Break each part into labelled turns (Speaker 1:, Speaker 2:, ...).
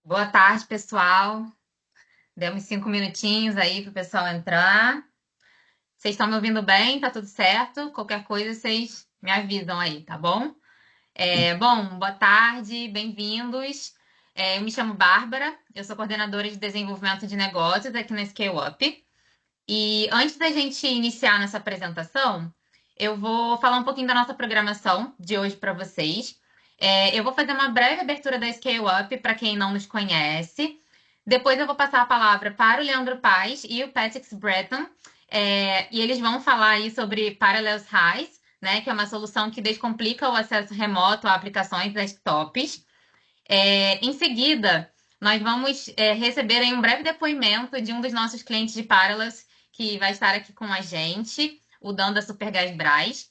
Speaker 1: Boa tarde, pessoal. Demos 5 minutinhos aí para o pessoal entrar. Vocês estão me ouvindo bem? Tá tudo certo? Qualquer coisa, vocês me avisam aí, tá bom? Bom, boa tarde, bem-vindos. Eu me chamo Bárbara, eu sou coordenadora de desenvolvimento de negócios aqui na Scale Up. E antes da gente iniciar nossa apresentação, eu vou falar um pouquinho da nossa programação de hoje para vocês. Eu vou fazer uma breve abertura da Scale Up para quem não nos conhece. Depois eu vou passar a palavra para o Leandro Paes e o Patrick Breton, e eles vão falar aí sobre Parallels RAIS, né, que é uma solução que descomplica o acesso remoto a aplicações desktops. Em seguida, nós vamos receber aí um breve depoimento de um dos nossos clientes de Parallels, que vai estar aqui com a gente, o Dan da Supergás Brás.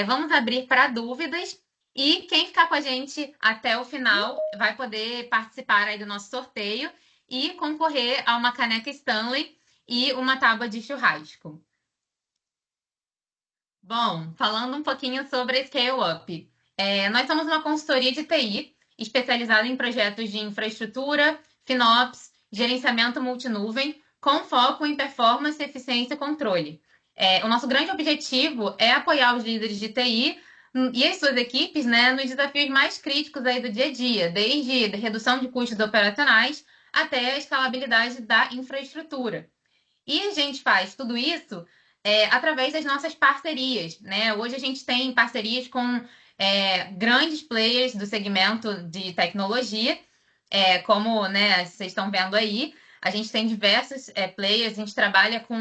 Speaker 1: Vamos abrir para dúvidas e quem ficar com a gente até o final vai poder participar aí do nosso sorteio e concorrer a uma caneca Stanley e uma tábua de churrasco. Bom, falando um pouquinho sobre a Scale Up. Nós somos uma consultoria de TI especializada em projetos de infraestrutura, FinOps, gerenciamento multinuvem, com foco em performance, eficiência e controle. O nosso grande objetivo é apoiar os líderes de TI e as suas equipes, né, nos desafios mais críticos aí do dia a dia, desde redução de custos operacionais até a escalabilidade da infraestrutura. E a gente faz tudo isso através das nossas parcerias, né? Hoje a gente tem parcerias com grandes players do segmento de tecnologia, como né, vocês estão vendo aí. A gente tem diversos players, a gente trabalha com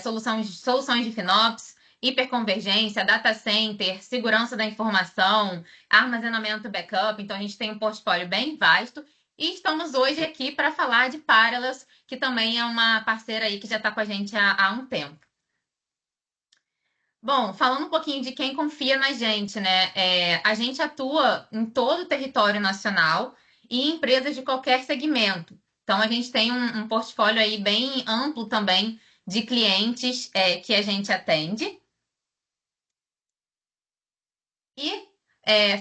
Speaker 1: soluções de FinOps, hiperconvergência, data center, segurança da informação, armazenamento backup. Então, a gente tem um portfólio bem vasto. E estamos hoje aqui para falar de Parallels, que também é uma parceira aí que já está com a gente há um tempo. Bom, falando um pouquinho de quem confia na gente, né? A gente atua em todo o território nacional e em empresas de qualquer segmento. Então, a gente tem um portfólio aí bem amplo também de clientes que a gente atende. E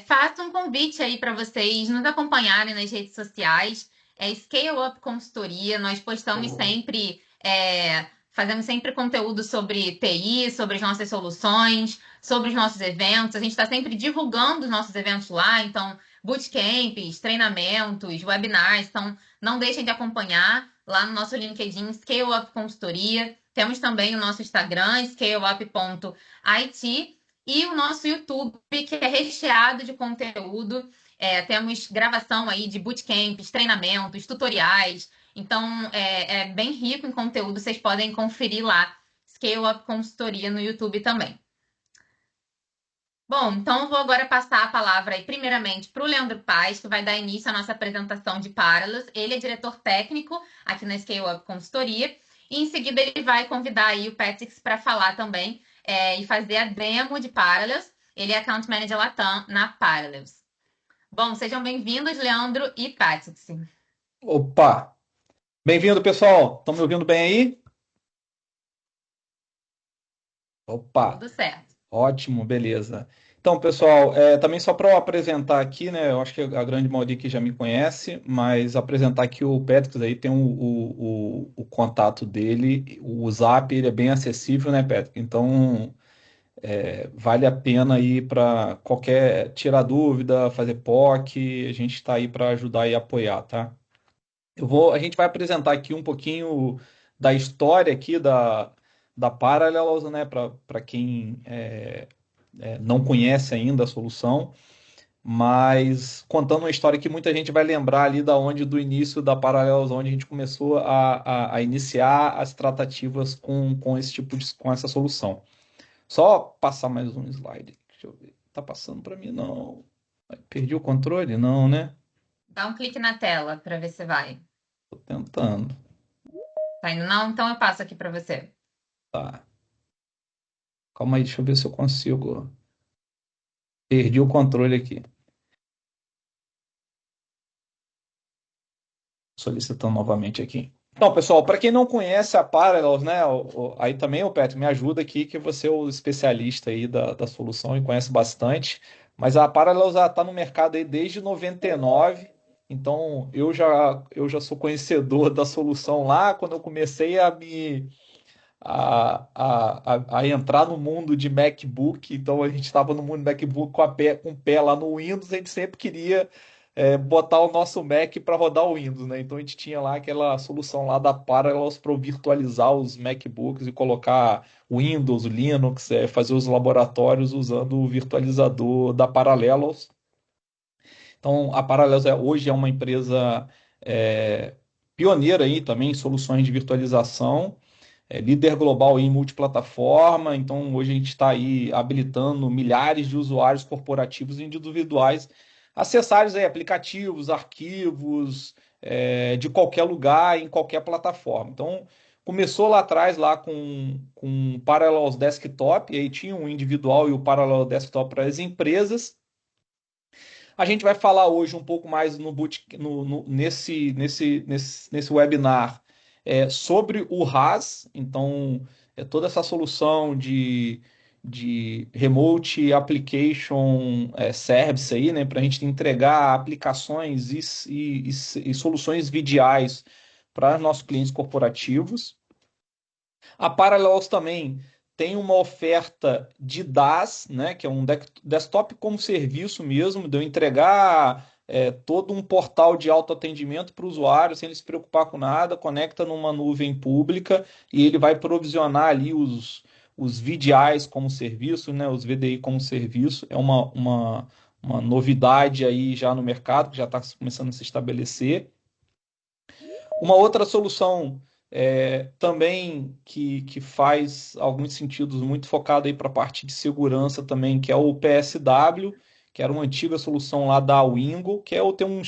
Speaker 1: faço um convite aí para vocês nos acompanharem nas redes sociais. Scale Up Consultoria, nós postamos sempre, fazemos sempre conteúdo sobre TI, sobre as nossas soluções, sobre os nossos eventos. A gente está sempre divulgando os nossos eventos lá, então, bootcamps, treinamentos, webinars. Então, não deixem de acompanhar lá no nosso LinkedIn, Scale Up Consultoria. Temos também o nosso Instagram, scaleup.it. E o nosso YouTube, que é recheado de conteúdo. Temos gravação aí de bootcamps, treinamentos, tutoriais. Então, é bem rico em conteúdo. Vocês podem conferir lá. Scale Up Consultoria no YouTube também. Bom, então eu vou agora passar a palavra aí, primeiramente, para o Leandro Paes, que vai dar início à nossa apresentação de Parallels. Ele é diretor técnico aqui na Scale Up Consultoria. E em seguida ele vai convidar aí o Patrick para falar também e fazer a demo de Parallels. Ele é Account Manager Latam na Parallels. Bom, sejam bem-vindos, Leandro e Patrick.
Speaker 2: Opa! Bem-vindo, pessoal. Estão me ouvindo bem aí? Opa!
Speaker 1: Tudo certo.
Speaker 2: Ótimo, beleza. Então, pessoal, também só para eu apresentar aqui, né? Eu acho que a grande maioria aqui já me conhece, mas apresentar aqui o Patrick, aí tem o contato dele, o Zap, ele é bem acessível, né, Patrick? Então, vale a pena aí para qualquer tirar dúvida, fazer POC, a gente está aí para ajudar e apoiar, tá? A gente vai apresentar aqui um pouquinho da história aqui da Parallels, né, para quem não conhece ainda a solução, mas contando uma história que muita gente vai lembrar ali do início da Parallels, onde a gente começou a iniciar as tratativas com esse com essa solução. Só passar mais um slide. Deixa eu ver. Tá passando para mim? Não. Perdi o controle? Não, né?
Speaker 1: Dá um clique na tela para ver se vai.
Speaker 2: Tô tentando.
Speaker 1: Tá indo não? Então eu passo aqui para você.
Speaker 2: Tá. Calma aí, deixa eu ver se eu consigo. Perdi o controle aqui. Solicitando novamente aqui. Então, pessoal, para quem não conhece a Parallels, né, aí também o Petro me ajuda aqui, que você é o especialista aí da solução e conhece bastante. Mas a Parallels está no mercado aí desde 99. Então, eu já sou conhecedor da solução lá. Quando eu comecei a entrar no mundo de MacBook, então a gente estava no mundo do MacBook com o pé lá no Windows, a gente sempre queria botar o nosso Mac para rodar o Windows, né? Então a gente tinha lá aquela solução lá da Parallels para virtualizar os MacBooks e colocar Windows, Linux, fazer os laboratórios usando o virtualizador da Parallels. Então, a Parallels hoje é uma empresa pioneira aí também em soluções de virtualização, líder global em multiplataforma. Então, hoje a gente está aí habilitando milhares de usuários corporativos e individuais acessarem aí aplicativos, arquivos, de qualquer lugar, em qualquer plataforma. Então, começou lá atrás lá com Parallels Desktop, e aí tinha um individual e o Parallels Desktop para as empresas. A gente vai falar hoje um pouco mais nesse webinar sobre o RAS. Então, toda essa solução de Remote Application Service aí, né, para a gente entregar aplicações e soluções VDIs para nossos clientes corporativos. A Parallels também tem uma oferta de DaaS, né, que é um desktop como serviço mesmo, de eu entregar todo um portal de autoatendimento para o usuário, sem ele se preocupar com nada, conecta numa nuvem pública e ele vai provisionar ali os VDIs como serviço, né, os VDI como serviço. É uma novidade aí já no mercado, que já está começando a se estabelecer. Uma outra solução também que faz alguns sentidos muito focado aí para a parte de segurança também, que é o PSW, que era uma antiga solução lá da Wingo, que é eu ter um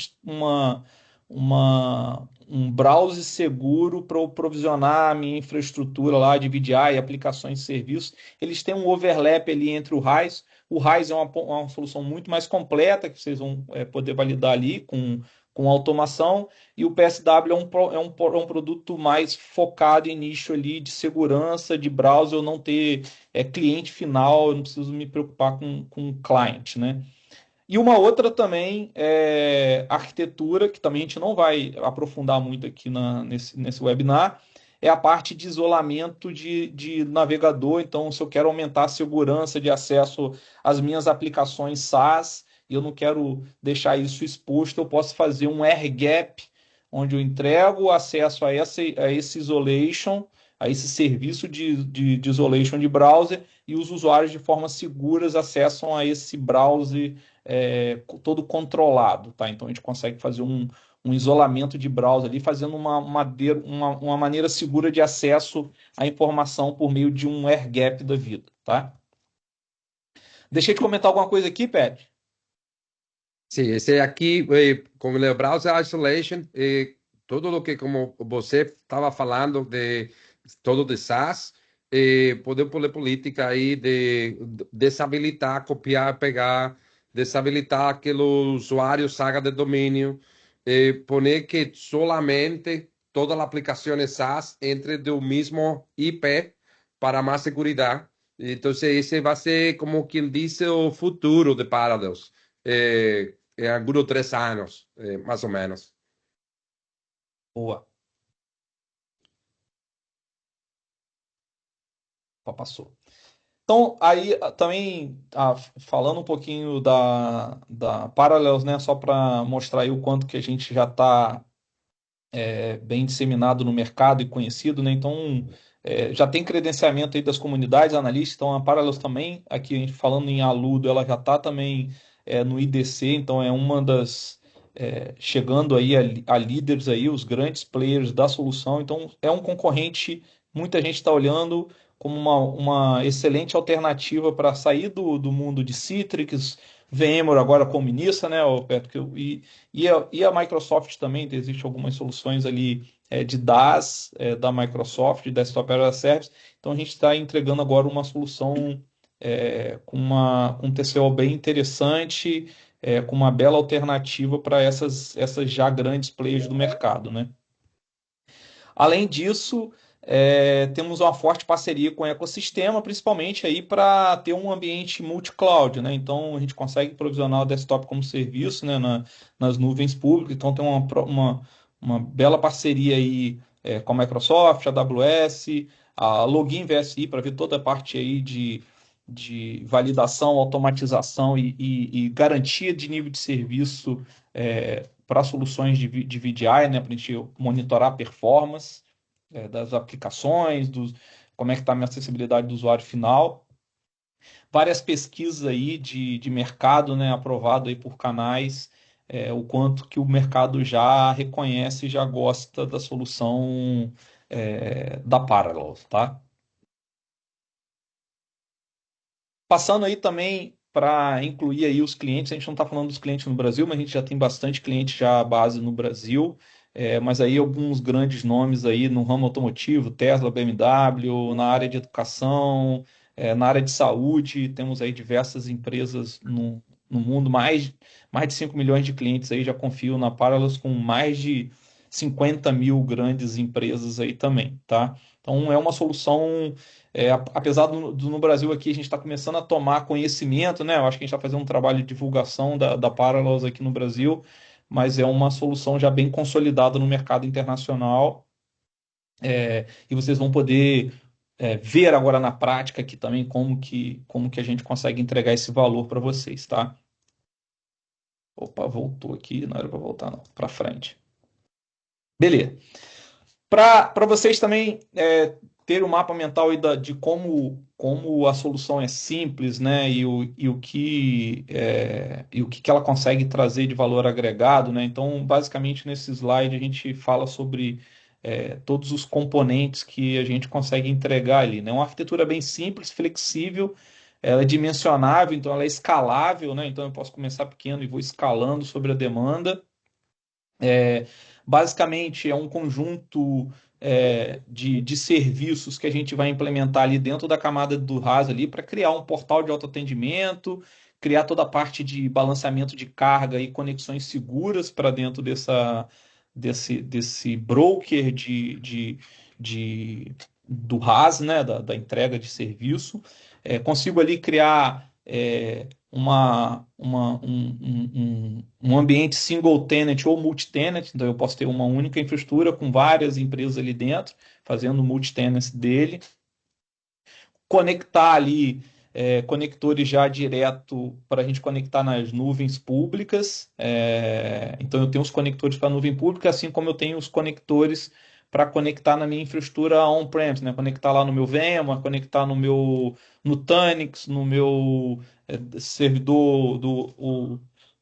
Speaker 2: browser seguro para eu provisionar a minha infraestrutura lá de VDI, aplicações e serviços. Eles têm um overlap ali entre o RAIS. O RAIS é uma solução muito mais completa, que vocês vão poder validar ali com automação, e o PSW é um produto mais focado em nicho ali de segurança, de browser, eu não ter cliente final, eu não preciso me preocupar com client, né? E uma outra também é arquitetura, que também a gente não vai aprofundar muito aqui nesse webinar, é a parte de isolamento de navegador. Então, se eu quero aumentar a segurança de acesso às minhas aplicações SaaS e eu não quero deixar isso exposto, eu posso fazer um air gap, onde eu entrego o acesso a esse isolation, a esse serviço de isolation de browser, e os usuários de forma seguras acessam a esse browser todo controlado, tá? Então a gente consegue fazer um isolamento de browser ali, fazendo uma maneira segura de acesso à informação por meio de um air gap da vida, tá? Deixei de comentar alguma coisa aqui, Pet?
Speaker 3: Sí, ese aquí, con el browser isolation, todo lo que como você estaba falando de todo de SaaS, podemos poner política aí de desabilitar, copiar, pegar, desabilitar que o usuário saia de domínio, poner que solamente todas as aplicações SaaS entre do mesmo IP para mais segurança. Então, esse vai ser como quem diz o futuro de Parallels. Em alguns 3 anos, mais ou menos.
Speaker 2: Boa. Ó, passou. Então, aí também falando um pouquinho da Parallels, né, só para mostrar aí o quanto que a gente já está bem disseminado no mercado e conhecido, né? Então, já tem credenciamento aí das comunidades analistas. Então, a Parallels também, aqui a gente falando em Aludo, ela já está também no IDC. Então, é uma das chegando aí a líderes aí, os grandes players da solução. Então, é um concorrente, muita gente está olhando como uma excelente alternativa para sair do mundo de Citrix, VMware agora como Nissa, né, Alberto? E a Microsoft também, existem algumas soluções ali de DaaS da Microsoft, de Desktop as a Service. Então a gente está entregando agora uma solução com um TCO bem interessante, com uma bela alternativa para essas já grandes players do mercado, né? Além disso, temos uma forte parceria com o ecossistema, principalmente aí para ter um ambiente multi-cloud, né? Então a gente consegue provisionar o desktop como serviço, né, nas nuvens públicas. Então tem uma bela parceria aí com a Microsoft, a AWS, a Login VSI para ver toda a parte aí de validação, automatização e garantia de nível de serviço para soluções de VDI, né, para a gente monitorar a performance das aplicações, como é que está a minha acessibilidade do usuário final. Várias pesquisas aí de mercado, né, aprovado aí por canais, o quanto que o mercado já reconhece e já gosta da solução da Parallels, tá? Passando aí também para incluir aí os clientes, a gente não está falando dos clientes no Brasil, mas a gente já tem bastante cliente já base no Brasil, mas aí alguns grandes nomes aí no ramo automotivo, Tesla, BMW, na área de educação, na área de saúde, temos aí diversas empresas no mundo, mais de 5 milhões de clientes aí já confiam na Parallels, com mais de 50 mil grandes empresas aí também, tá? Então é uma solução apesar no Brasil aqui a gente está começando a tomar conhecimento, né? Eu acho que a gente está fazendo um trabalho de divulgação da Parallels aqui no Brasil, mas é uma solução já bem consolidada no mercado internacional. E vocês vão poder ver agora na prática aqui também como que a gente consegue entregar esse valor para vocês, tá? Opa, voltou aqui, não era para voltar, não, para frente. Beleza. Para vocês também ter o mapa mental aí de como a solução é simples, né? E o que ela consegue trazer de valor agregado, né? Então, basicamente, nesse slide a gente fala sobre todos os componentes que a gente consegue entregar ali, né? Uma arquitetura bem simples, flexível, ela é dimensionável, então ela é escalável, né? Então eu posso começar pequeno e vou escalando sobre a demanda. Basicamente, é um conjunto de serviços que a gente vai implementar ali dentro da camada do RAS ali para criar um portal de autoatendimento, criar toda a parte de balanceamento de carga e conexões seguras para dentro desse broker do RAS, né, da entrega de serviço. Consigo ali criar um ambiente single tenant ou multi-tenant, então eu posso ter uma única infraestrutura com várias empresas ali dentro, fazendo o multi-tenancy dele, conectar ali conectores já direto para a gente conectar nas nuvens públicas. Então eu tenho os conectores para a nuvem pública, assim como eu tenho os conectores para conectar na minha infraestrutura on-premise, né? Conectar lá no meu VMware, conectar no Tanix, no meu servidor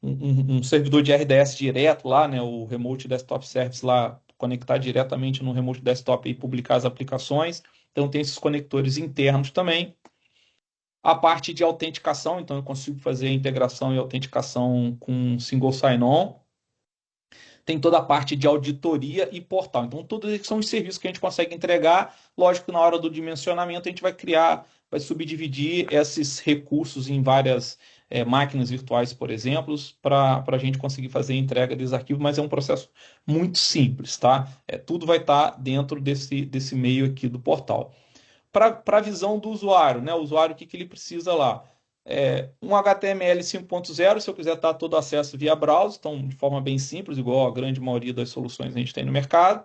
Speaker 2: um servidor de RDS direto lá, né? O Remote Desktop Service lá, conectar diretamente no Remote Desktop e publicar as aplicações. Então tem esses conectores internos também. A parte de autenticação, então eu consigo fazer a integração e autenticação com single sign-on. Tem toda a parte de auditoria e portal. Então, todos esses são os serviços que a gente consegue entregar. Lógico que na hora do dimensionamento a gente vai subdividir esses recursos em várias máquinas virtuais, por exemplo, para a gente conseguir fazer a entrega desses arquivos, mas é um processo muito simples, tá? Tudo vai estar dentro desse meio aqui do portal. Para a visão do usuário, né? O usuário, o que ele precisa lá? Um HTML 5.0, se eu quiser dar todo acesso via browser, então de forma bem simples, igual a grande maioria das soluções que a gente tem no mercado.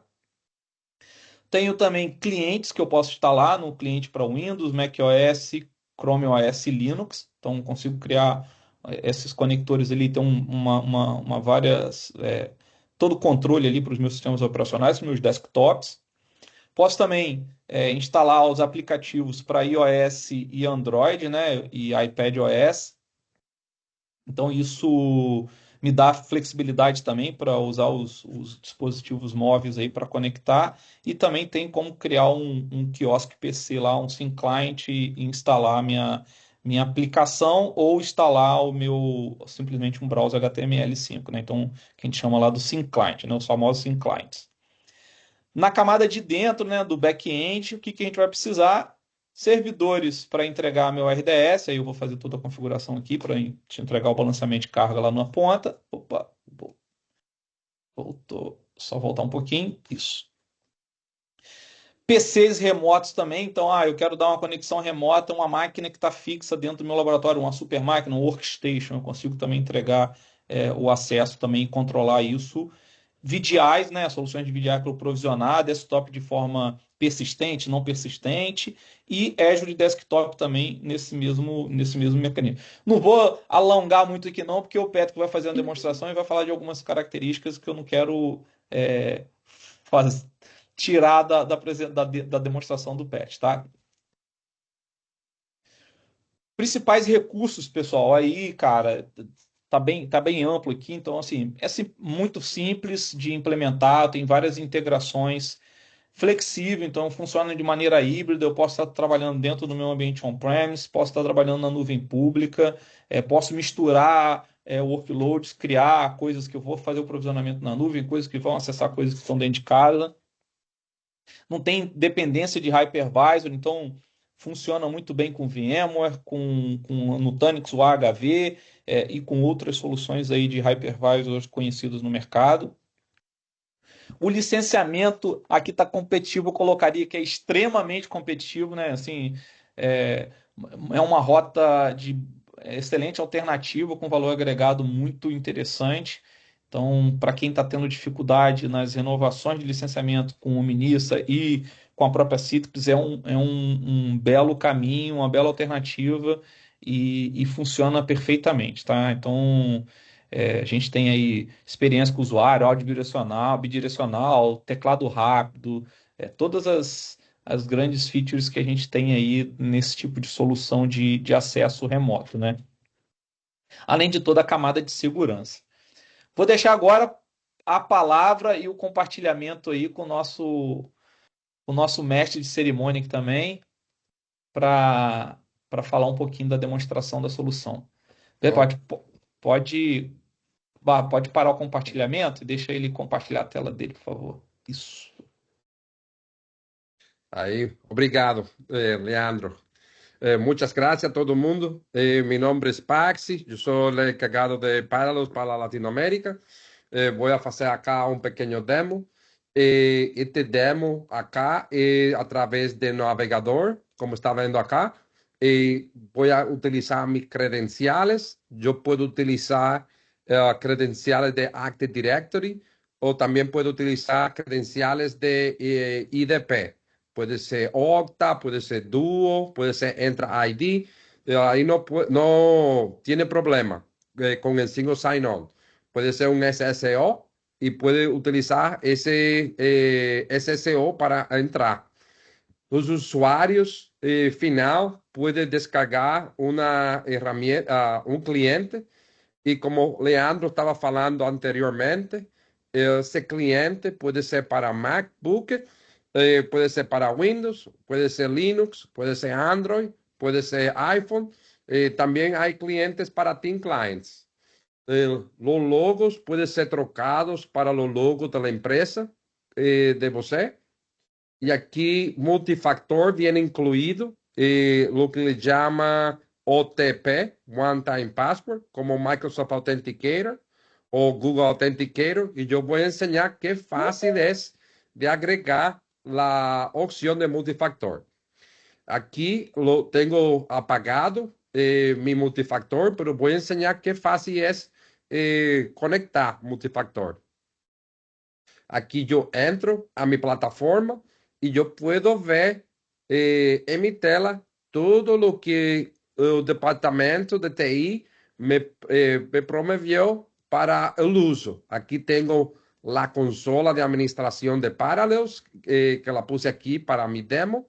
Speaker 2: Tenho também clientes que eu posso instalar no cliente para Windows, macOS, Chrome OS e Linux. Então consigo criar esses conectores ali, tem todo o controle ali para os meus sistemas operacionais, para os meus desktops. Posso também instalar os aplicativos para iOS e Android, né, e iPadOS. Então, isso me dá flexibilidade também para usar os dispositivos móveis aí para conectar. E também tem como criar um quiosque PC lá, um SYNC Client e instalar minha aplicação ou instalar simplesmente um browser HTML5, né? Então, que a gente chama lá do SYNC Client, né? Os famosos SYNC Clients. Na camada de dentro, né, do back-end, o que a gente vai precisar? Servidores para entregar meu RDS, aí eu vou fazer toda a configuração aqui para te entregar o balanceamento de carga lá na ponta. Opa, voltou. Só voltar um pouquinho. Isso. PCs remotos também, então, eu quero dar uma conexão remota, uma máquina que está fixa dentro do meu laboratório, uma super máquina, um workstation, eu consigo também entregar o acesso também e controlar isso. VDIs, né, soluções de VDI para provisionar, desktop de forma persistente, não persistente, e Azure Desktop também nesse mesmo mecanismo. Não vou alongar muito aqui não, porque o Patrick vai fazer uma demonstração e vai falar de algumas características que eu não quero fazer, tirar da demonstração do PET, tá? Principais recursos, pessoal, aí, cara, tá bem amplo aqui, então, assim, muito simples de implementar, tem várias integrações, flexível, então funciona de maneira híbrida, eu posso estar trabalhando dentro do meu ambiente on-premise, posso estar trabalhando na nuvem pública, posso misturar workloads, criar coisas que eu vou fazer o provisionamento na nuvem, coisas que vão acessar coisas que estão dentro de casa. Não tem dependência de hypervisor, então funciona muito bem com VMware, com Nutanix, o AHV e com outras soluções aí de hypervisors conhecidos no mercado. O licenciamento aqui está competitivo, eu colocaria que é extremamente competitivo, né? Assim, é uma rota de excelente alternativa com valor agregado muito interessante. Então, para quem está tendo dificuldade nas renovações de licenciamento com o Minissa e com a própria Citrix, é um belo caminho, uma bela alternativa e funciona perfeitamente, tá? Então, a gente tem aí experiência com o usuário, áudio direcional, bidirecional, teclado rápido, todas as grandes features que a gente tem aí nesse tipo de solução de acesso remoto, né? Além de toda a camada de segurança. Vou deixar agora a palavra e o compartilhamento aí com o nosso mestre de cerimônia aqui também, para falar um pouquinho da demonstração da solução.
Speaker 3: Oh,
Speaker 2: Pode, pode, pode parar o compartilhamento e deixa ele compartilhar a tela dele, por favor. Isso.
Speaker 3: ahí, obrigado, Leandro. Muchas gracias a todo el mundo. Mi nombre es Paxi, yo soy el encargado de Parallels para Latinoamérica. Voy a hacer acá un pequeño demo. Este demo acá a través del navegador, como está viendo acá. Voy a utilizar mis credenciales. Yo puedo utilizar credenciales de Active Directory o también puedo utilizar credenciales de IDP. Puede ser Okta, puede ser Duo, puede ser Entra ID. Ahí no tiene problema con el single sign-on. Puede ser un SSO y puede utilizar ese SSO para entrar. Los usuarios final pueden descargar una herramienta, un cliente y como Leandro estaba falando anteriormente, ese cliente puede ser para MacBook, puede ser para Windows, puede ser Linux, puede ser Android, puede ser iPhone. También hay clientes para Team Clients. Los logos pueden ser trocados para los logos de la empresa de você. E aqui, multifactor viene incluído lo que le llama OTP, One Time Password, como Microsoft Authenticator o Google Authenticator. Y yo voy a enseñar qué fácil es de agregar la opción de multifactor. Aquí lo tengo apagado, mi multifactor, pero voy a enseñar qué fácil es conectar multifactor. Aquí yo entro a mi plataforma y yo puedo ver en mi tela todo lo que el departamento de TI me promovió para el uso. Aquí tengo la consola de administración de Parallels, que la puse aquí para mi demo.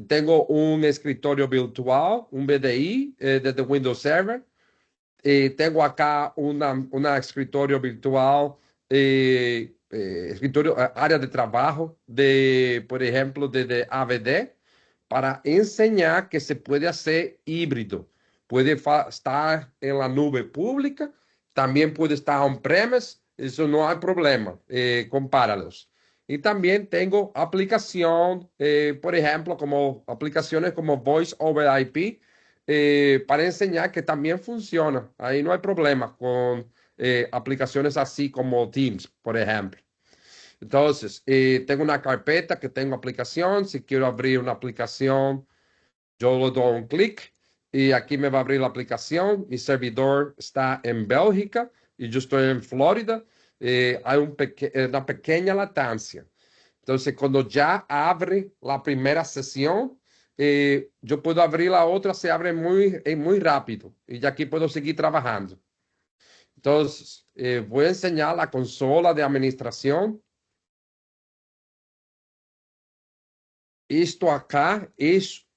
Speaker 3: Tengo un escritorio virtual, un VDI desde Windows Server. Tengo acá una escritorio virtual, escritorio, área de trabajo de, por ejemplo, de AVD, para enseñar que se puede hacer híbrido. Puede estar en la nube pública, también puede estar on-premise, eso no hay problema, compáralos. Y también tengo aplicación, por ejemplo, como aplicaciones como Voice over IP, para enseñar que también funciona. Ahí no hay problema con aplicaciones así como Teams, por ejemplo. Entonces, tengo una carpeta que tengo aplicación. Si quiero abrir una aplicación, yo le doy un clic y aquí me va a abrir la aplicación. Mi servidor está en Bélgica y yo estoy en Florida. Hay una pequeña latencia. Entonces, cuando ya abre la primera sesión, yo puedo abrir la otra, se abre muy rápido y ya aquí puedo seguir trabajando. Entonces, voy a enseñar la consola de administración. Esto acá es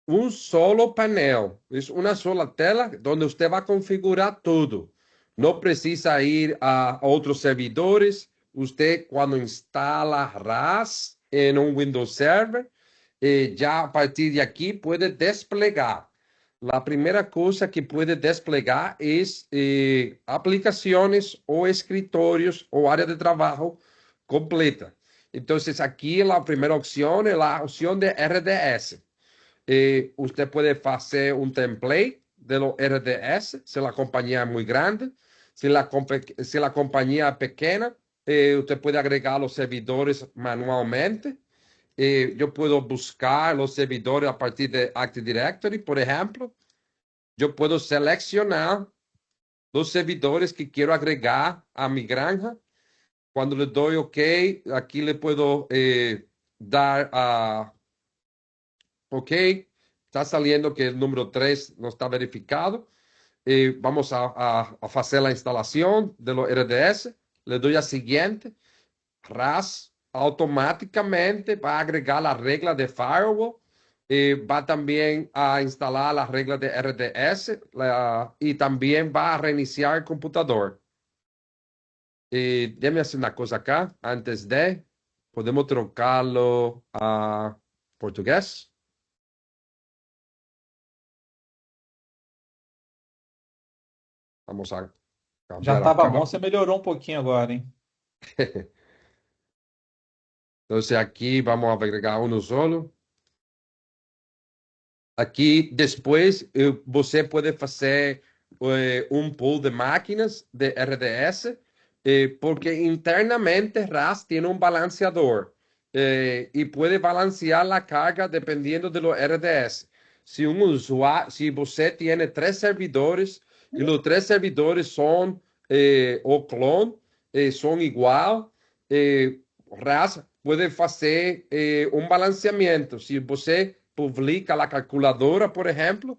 Speaker 3: un solo painel, es una sola tela donde usted va a configurar todo. No precisa ir a otros servidores. Usted cuando instala RAS en un Windows Server, ya a partir de aquí puede desplegar. La primera cosa que puede desplegar es aplicaciones o escritorios o área de trabajo completa. Entonces aquí la primera opción es la opción de RDS. Usted puede hacer un template de los RDS si la compañía es muy grande. Si la compañía es pequeña, usted puede agregar los servidores manualmente. Yo puedo buscar los servidores a partir de Active Directory, por ejemplo. Yo puedo seleccionar los servidores que quiero agregar a mi granja. Cuando le doy OK, aquí le puedo dar a OK. Está saliendo que el número 3 no está verificado. Vamos a hacer la instalación de los RDS. Le doy a siguiente. RAS automáticamente va a agregar la regla de firewall. Va también a instalar las reglas de RDS y también va a reiniciar el computador. Déjame hacer una cosa acá. Antes de, podemos trocarlo a portugués. Vamos a
Speaker 2: Já
Speaker 3: cambiar a
Speaker 2: estava bom,
Speaker 3: cámara.
Speaker 2: você melhorou um pouquinho agora, hein?
Speaker 3: Entonces aquí vamos a agregar uno solo. Aqui, depois, você pode fazer um pool de máquinas de RDS, porque internamente RAS tem um balanceador e pode balancear a carga dependendo do RDS. Se um usuário, se você tem 3 servidores e os 3 servidores são o clone, são igual, RAS pode fazer um balanceamento. Se você publica la calculadora, por ejemplo,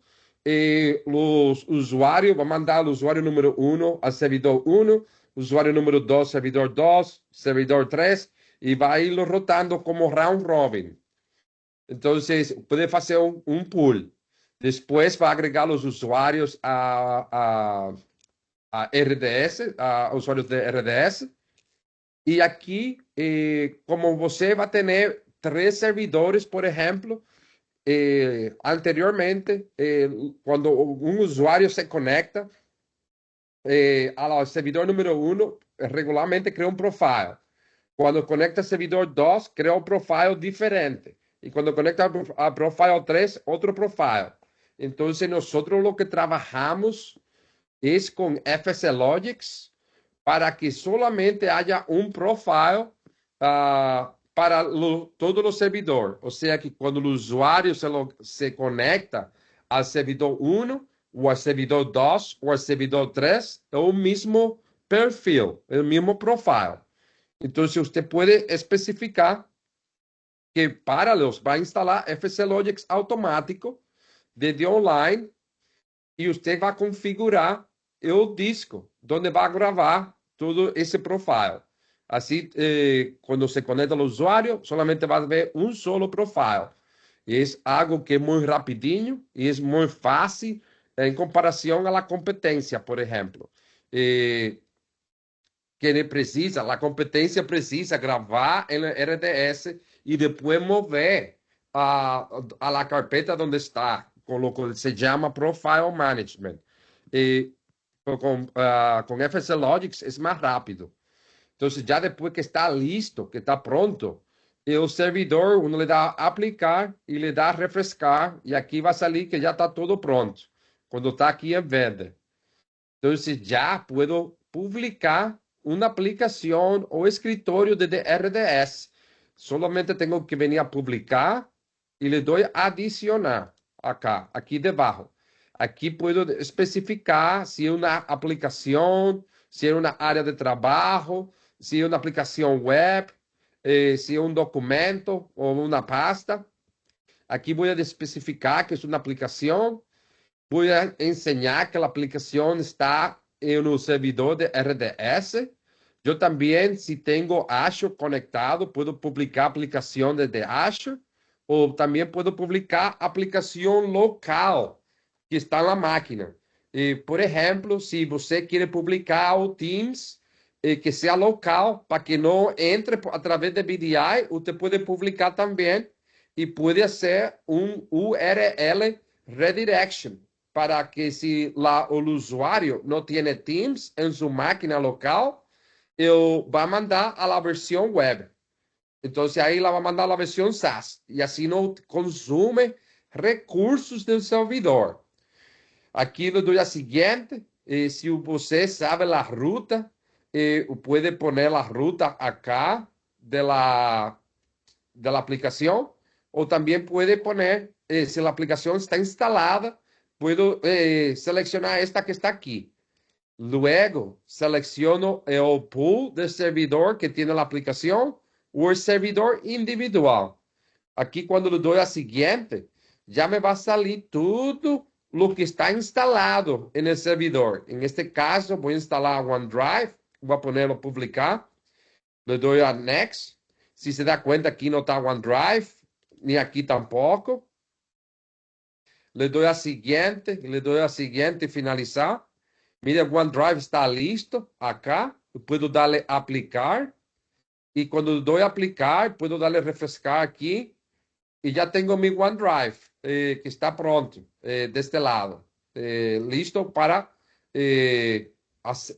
Speaker 3: los usuarios, va a mandar al usuario número 1 al servidor 1, usuario número 2, servidor 2, servidor 3, y va a irlo rotando como round robin. Entonces, puede hacer un pool. Después va a agregar los usuarios a RDS, a usuarios de RDS. Y aquí, como você va a tener 3 servidores, por ejemplo, anteriormente, cuando un usuario se conecta al servidor número 1, regularmente crea un profile. Cuando conecta al servidor 2, crea un profile diferente. Y cuando conecta al profile 3, otro profile. Entonces, nosotros lo que trabajamos es con FSLogix para que solamente haya un profile para todos los servidores. O sea que cuando el usuario se conecta al servidor 1 o al servidor 2 o al servidor 3, es el mismo perfil, el mismo profile. Entonces usted puede especificar que para los va a instalar FSLogix automático desde online y usted va a configurar el disco donde va a grabar todo ese profile. Así, cuando se conecta al usuario, solamente va a ver un solo profile. Y es algo que es muy rapidinho y es muy fácil en comparación a la competencia, por ejemplo. Que precisa, la competencia precisa grabar en el RDS y después mover a la carpeta donde está, con lo que se llama Profile Management. Con FSLogix es más rápido. Entonces, ya después que está listo, que está pronto, el servidor, uno le da a aplicar y le da a refrescar, y aquí va a salir que ya está todo pronto, cuando está aquí en verde. Entonces, ya puedo publicar una aplicación o escritorio de RDS. Solamente tengo que venir a publicar y le doy a adicionar acá, aquí debajo. Aquí puedo especificar si es una aplicación, si es una área de trabajo, si es una aplicación web, si es un documento o una pasta. Aquí voy a especificar que es una aplicación. Voy a enseñar que la aplicación está en un servidor de RDS. Yo también, si tengo Azure conectado, puedo publicar aplicación desde Azure o también puedo publicar aplicación local que está en la máquina. Por ejemplo, si você quiere publicar o Teams, que sea local, para que no entre a través de VDI, usted puede publicar también y puede hacer un URL redirection para que si el usuario no tiene Teams en su máquina local, él va a mandar a la versión web. Entonces ahí la va a mandar a la versión SaaS y así no consume recursos del servidor. Aquí le doy a siguiente. Si você sabe la ruta, puede poner la ruta acá de la aplicación o también puede poner, si la aplicación está instalada, puedo seleccionar esta que está aquí. Luego selecciono el pool del servidor que tiene la aplicación o el servidor individual. Aquí cuando le doy a siguiente, ya me va a salir todo lo que está instalado en el servidor. En este caso voy a instalar OneDrive, voy a ponerlo a publicar. Le doy a Next. Si se da cuenta, aquí no está OneDrive, ni aquí tampoco. Le doy a siguiente y finalizar. Mire, OneDrive está listo acá. Puedo darle a aplicar. Y cuando doy a aplicar, puedo darle a refrescar aquí. Y ya tengo mi OneDrive, que está pronto, de este lado. Listo para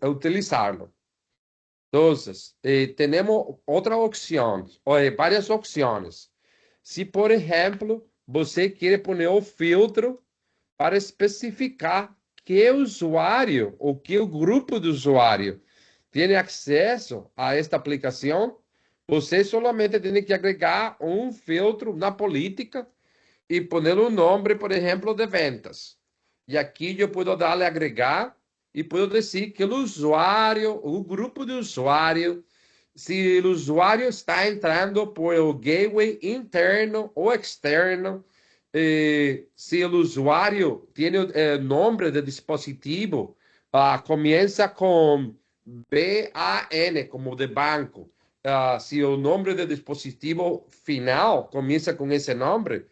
Speaker 3: utilizarlo. Entonces, tenemos otra opción, varias opciones. Si, por ejemplo, você quiere poner o filtro para especificar que usuário ou que grupo de usuário tem acesso a esta aplicação, você solamente tem que agregar um filtro na política e poner um nome, por exemplo, de ventas. E aqui eu posso darle a agregar e posso dizer que o usuário, o grupo de usuário, se o usuário está entrando por o gateway interno ou externo, se o usuário tem nome de dispositivo, começa com BAN, como de banco. Se o nome de dispositivo final começa com esse nome,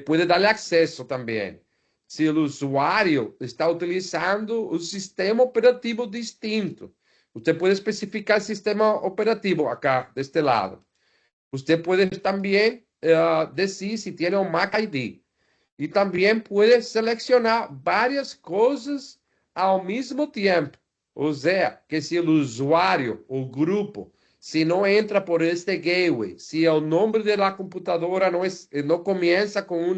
Speaker 3: pode dar acesso também. Se o usuário está utilizando um sistema operativo distinto, você pode especificar o sistema operativo acá, deste lado. Você pode também dizer se tem um Mac ID. E também pode selecionar várias coisas ao mesmo tempo. Ou seja, que se o usuário, o grupo, se não entra por este gateway, se o nome da computadora não começa com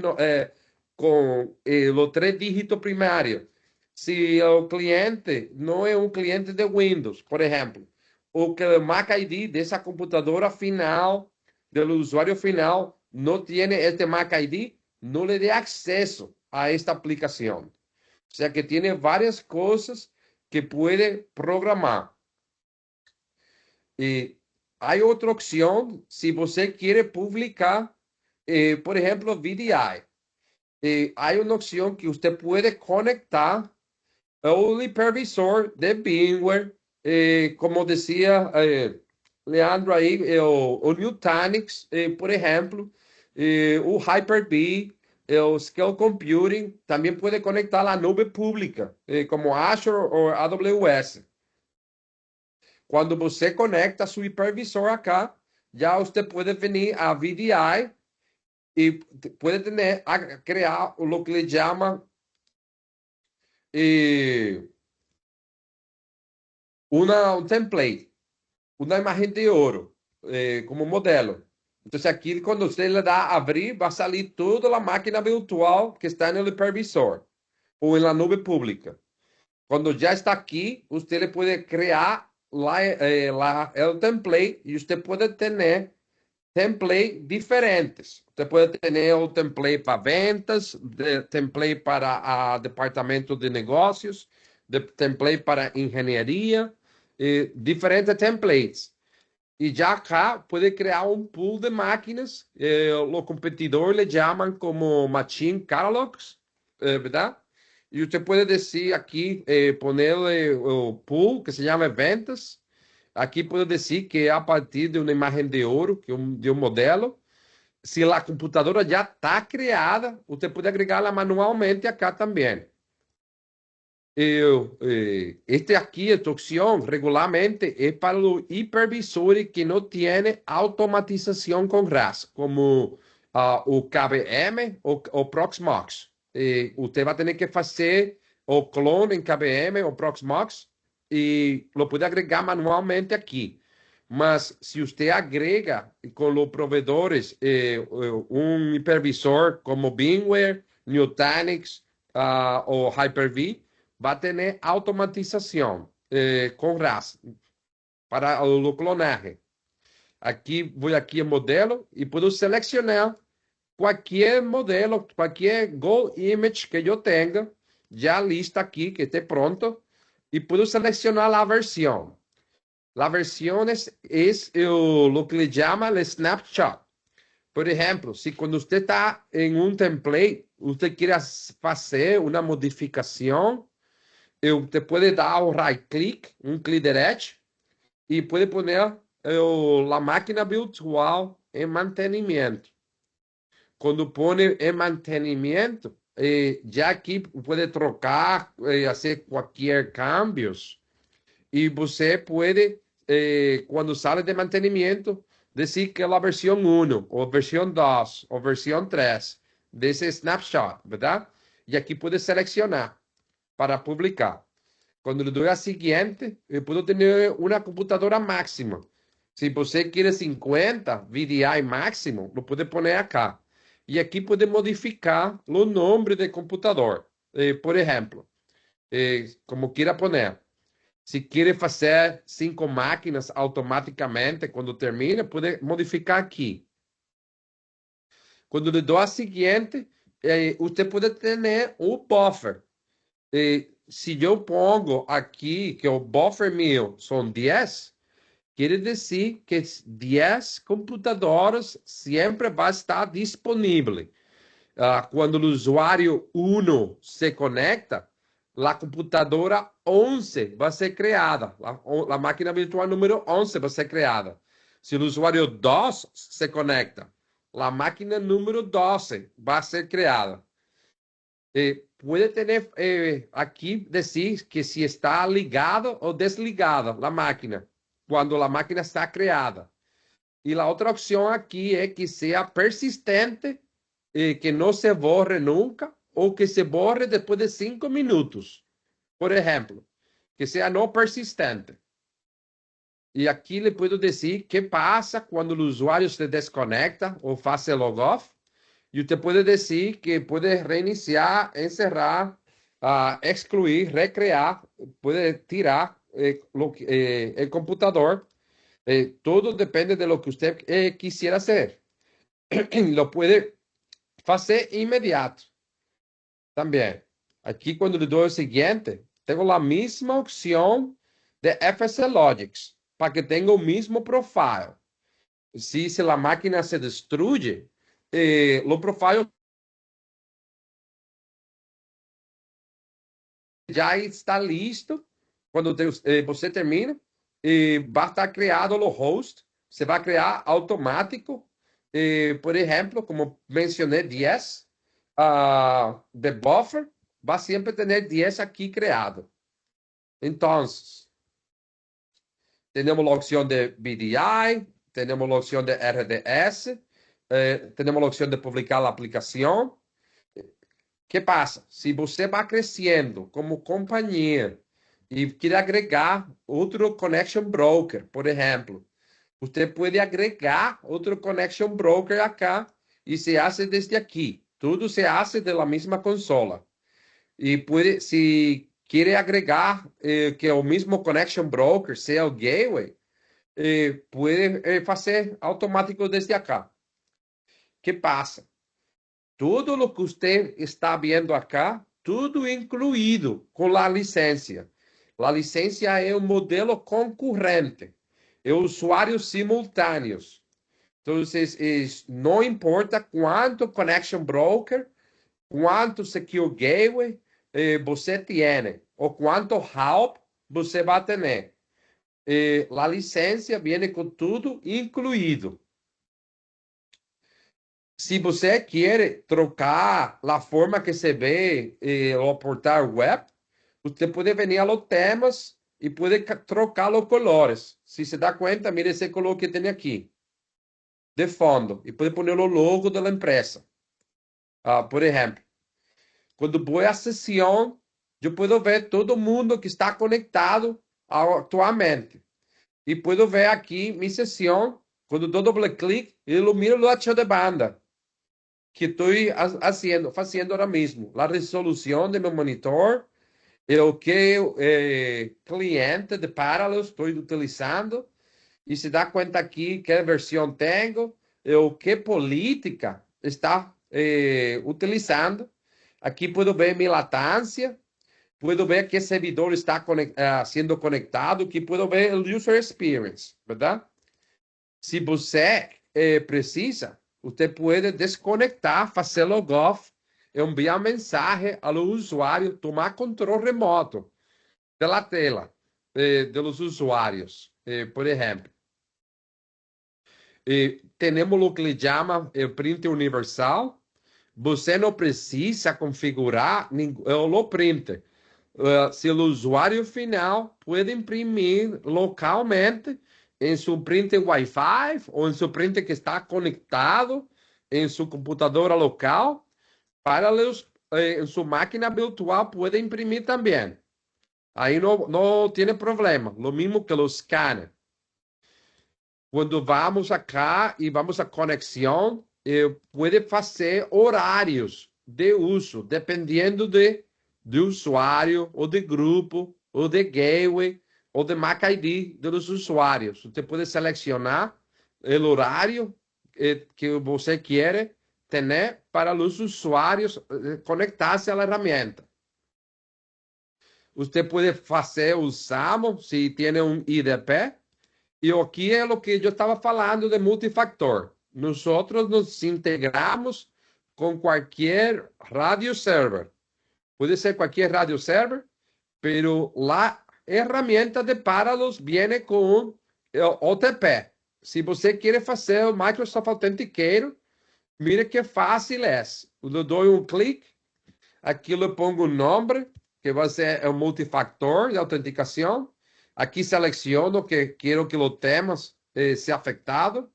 Speaker 3: o 3 dígitos primário, se o cliente não é um cliente de Windows, por exemplo, ou que o Mac ID dessa computadora final, do usuário final, não tem este Mac ID, não lhe dê acesso a esta aplicação. Ou seja, que tem várias coisas que pode programar. E há outra opção, se você quer publicar, por exemplo, VDI. Há uma opção que você pode conectar ao hipervisor de VMware, como dizia Leandro aí, o Nutanix, por exemplo, o Hyper-V, o Scale Computing, também pode conectar à nuvem pública, como Azure ou AWS. Quando você conecta seu hipervisor acá, já você pode vir a VDI e pode criar o que ele chama um template, uma imagem de ouro, como modelo. Então, aqui, quando você le dá a abrir, vai sair toda a máquina virtual que está no hipervisor ou na nuvem pública. Quando já está aqui, você pode criar el template y usted puede tener template diferentes. Usted puede tener un template para ventas, template para departamento de negocios, template para ingeniería, diferentes templates. Y ya acá puede crear un pool de máquinas, los competidores le llaman como Machine Catalogs, ¿verdad? Y usted puede decir aquí, ponerle o pool que se llama ventas. Aquí puedo decir que a partir de una imagen de oro, de un modelo. Si la computadora ya está creada, usted puede agregarla manualmente acá también. Esta opción regularmente es para los hipervisores que no tienen automatización con RAS, como o KVM o Proxmox. Usted va a tener que hacer o clone en KVM o Proxmox y lo puede agregar manualmente aquí. Mas si usted agrega con los proveedores un hipervisor como VMware, Nutanix o Hyper-V, va a tener automatización con RAS para o clonaje. Aqui, vou aqui em modelo e puedo selecionar qualquer modelo, qualquer Go image que eu tenha, já lista aqui, que esté pronto, e puedo selecionar a versão. A versão é o que ele chama de snapshot. Por exemplo, se quando você está em um template, você quer fazer uma modificação, te pode dar um right click, um clique direto, e pode pôr a máquina virtual em mantenimento. Quando põe em mantenimento, já aqui pode trocar, fazer qualquer cambios, e você pode, quando sai de mantenimento, dizer que é a versão 1, ou versão 2, ou versão 3, desse snapshot, verdade? E aqui pode selecionar para publicar. Quando eu dou a seguinte, eu posso ter uma computadora máxima. Se você quer 50 VDI máximo, lo pode pôr acá. E aqui pode modificar o nome de computador. Por exemplo, como queira pôr. Se quer fazer 5 máquinas automaticamente, quando termina, pode modificar aqui. Quando eu dou a seguinte, você pode ter o buffer. Se eu pongo aqui que o buffer meu são 10, quer dizer que 10 computadores sempre vai estar disponível. Quando o usuário 1 se conecta, a computadora 11 vai ser criada. A máquina virtual número 11 vai ser criada. Se o usuário 2 se conecta, a máquina número 12 vai ser criada. Puede tener aquí decir que si está ligado o desligada la máquina cuando la máquina está creada. Y la otra opción aquí es que sea persistente, que no se borre nunca o que se borre después de 5 minutos. Por ejemplo, que sea no persistente. Y aquí le puedo decir qué pasa cuando el usuario se desconecta o hace log off. E você pode dizer que pode reiniciar, encerrar, excluir, recriar, pode tirar o computador. Tudo depende de lo que você quisiera hacer. Lo puede fazer imediato. Também. Aqui, quando lhe dou o seguinte, tenho a mesma opção de FS Logics, para que tenha o mesmo profile. Se a máquina se destrui, o profile já está listo quando você termina e vai estar criado o host. Você vai criar automático, por exemplo, como mencionei, 10 de buffer, vai sempre ter 10 aqui criado. Então, temos a opção de BDI, temos a opção de RDS, temos a opção de publicar a aplicação. Que passa? Se você vai crescendo como companhia e quer agregar outro connection broker, por exemplo, você pode agregar outro connection broker acá e se hace desde aqui. Tudo se hace da mesma consola. E pode, se quiere agregar que el mismo connection broker sea el gateway, puede hacer automático desde acá. ¿Qué pasa? Todo lo que usted está viendo acá, tudo incluído com a licença. A licença é um modelo concorrente, é usuários simultâneos. Então, não importa quanto connection broker, quanto secure gateway você tem, ou quanto help você vai ter. A licença vem com tudo incluído. Se você quer trocar a forma que se vê o portal web, você pode vir a los temas e pode trocar os colores. Se se dá conta, mire esse color que tem aqui, de fundo, e pode pôr o logo da empresa. Por exemplo, quando vou à sessão, eu posso ver todo mundo que está conectado atualmente. E posso ver aqui minha sessão, quando dou doble clique, ilumina o ancho de banda que estou fazendo agora mesmo. A resolução do meu monitor, o que cliente de Parallels estou utilizando, e se dá conta aqui que versão tenho, o que política está utilizando. Aqui puedo ver minha latência, puedo ver que servidor está sendo conectado, que puedo ver o user experience, verdade? Se você precisa, você pode desconectar, fazer logoff, enviar mensagem ao usuário, tomar controle remoto da tela dos usuários. Por exemplo, temos o que ele chama print universal. Você não precisa configurar o print. Se o usuário final pode imprimir localmente em seu print Wi-Fi ou em seu print que está conectado em sua computadora local, para em sua máquina virtual pode imprimir também. Aí não tem problema. O mesmo que o scanner. Quando vamos acá e vamos à conexão, pode fazer horários de uso, dependendo do usuário, ou de grupo, ou de gateway, ou de MAC ID dos usuários. Você pode selecionar o horário que você quer ter para os usuários conectar-se à ferramenta. Você pode fazer o SAML, se tem um IDP, e aqui é o que eu estava falando de multifactor. Nós nos integramos com qualquer radio server. Pode ser qualquer radio server, pero a ferramenta de Parallels vem com OTP. Se você quer fazer o Microsoft Authenticator, mire que fácil é. Eu dou um clique, aqui eu pongo um nome, que vai ser o multifactor de autenticação. Aqui seleciono que quero que os temas seja afetado.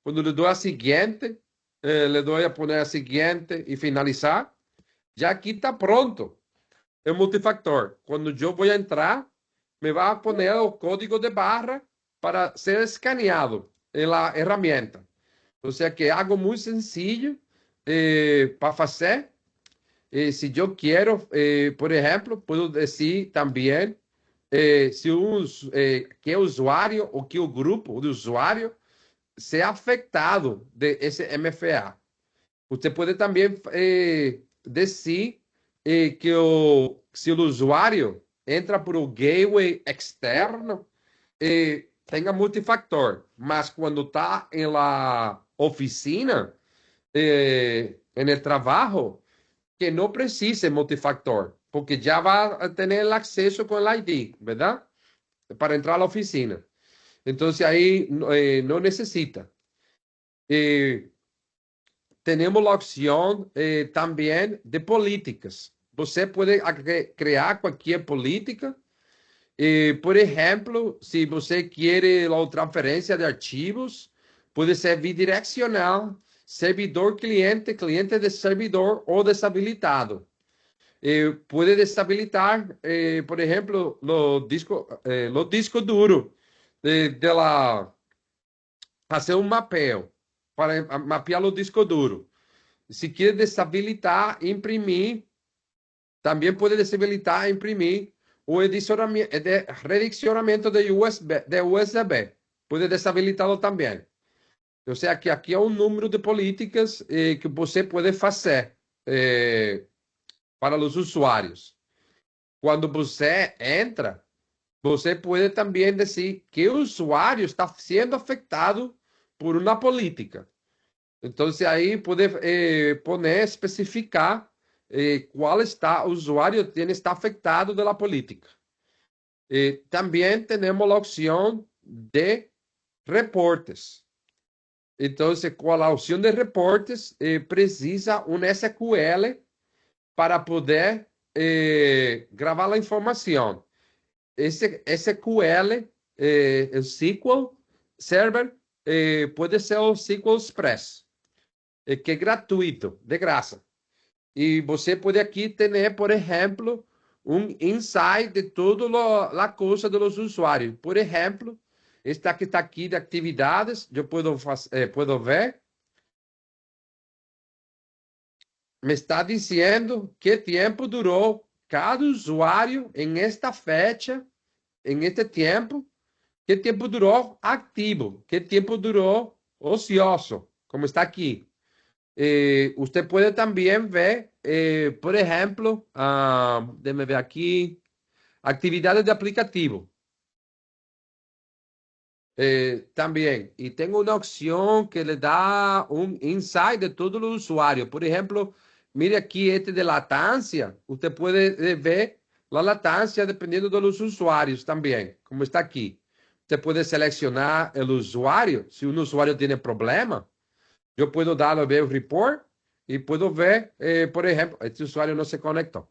Speaker 3: Quando le dou a seguinte, le dou a poner a seguinte e finalizar. Já aqui está pronto o multifactor. Quando eu vou entrar, me vai poner o código de barra para ser escaneado na ferramenta. Ou seja, que é algo muito sencillo para fazer. Se eu quero, por exemplo, posso dizer também que o usuário ou que o grupo do usuário ser afetado de esse MFA. Você pode também dizer que se o usuário entra por um gateway externo, tenha multifactor, mas quando está em la oficina, no trabalho, que não precise multifactor, porque já vai ter acesso com o ID, verdade? Para entrar à oficina. Então, aí não necessita. Temos a opção também de políticas. Você pode criar qualquer política. Por exemplo, se você quer a transferência de arquivos, pode ser bidirecional, servidor-cliente, cliente de servidor ou desabilitado. Pode desabilitar, por exemplo, o disco duro fazer um mapeio para mapear o disco duro. Se quer desabilitar, imprimir Também pode desabilitar imprimir o redirecionamento de USB. Pode desabilitá-lo também. Ou seja, que aqui é um número de políticas que você pode fazer para os usuários. Quando você entra, você pode também dizer que o usuário está sendo afetado por uma política. Então, aí pode poner, especificar qual usuário está afetado pela política. Também temos a opção de reportes. Então, com a opção de reportes, precisa um SQL para poder gravar a informação. Esse SQL, o SQL Server, pode ser o SQL Express, que é gratuito, de graça. E você pode aqui ter, por exemplo, um insight de toda a coisa dos usuários. Por exemplo, esta que está aqui de atividades, eu posso ver. Me está dizendo que tempo durou cada usuário em esta fecha, em este tempo, que tempo durou ativo, que tempo durou ocioso, como está aqui. Você pode também ver, por exemplo, deixa eu ver aqui, atividades de aplicativo. Também. E tem uma opção que lhe dá um insight de todo o usuário. Por exemplo, mire aqui este de latência. Você pode ver a latência dependendo dos usuários também, como está aqui. Você pode selecionar o usuário. Se um usuário tem problema, eu posso dar o meu report e posso ver, por exemplo, este usuário não se conectou.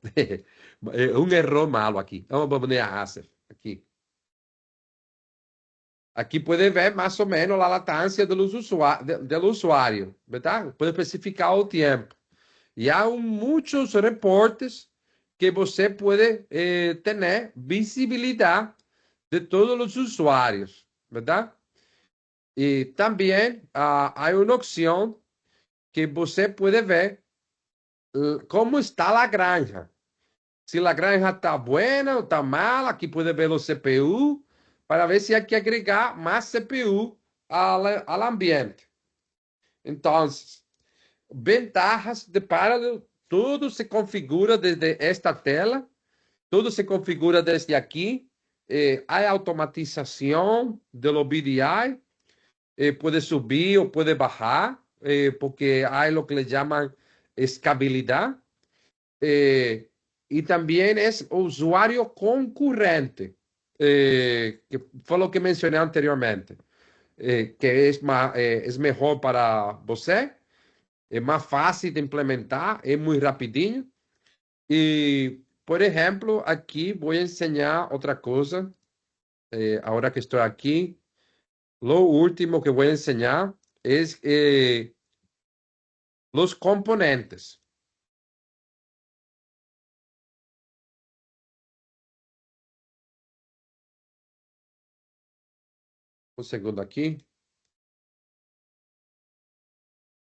Speaker 3: Um erro malo aqui. Vamos poner a Acer aqui. Aqui pode ver mais ou menos a latência do usuário, verdade? Pode especificar o tempo. E há muitos reportes que você pode ter visibilidade de todos os usuários, verdade? E também há uma opção que você pode ver como está a granja. Se a granja está boa ou está mal, aqui pode ver o CPU, para ver se há que agregar mais CPU ao ambiente. Então, ventajas de paralelo, tudo se configura desde esta tela, tudo se configura desde aqui. Há automatização do BDI, pode subir ou pode baixar, porque há o que lhe chamam escalabilidade. E também é o usuário concorrente, que foi o que mencionei anteriormente, que é melhor para você, é mais fácil de implementar, é muito rapidinho. E, por exemplo, aqui vou ensinar outra coisa, agora que estou aqui. Lo último que vou ensinar é os componentes. Um segundo aqui.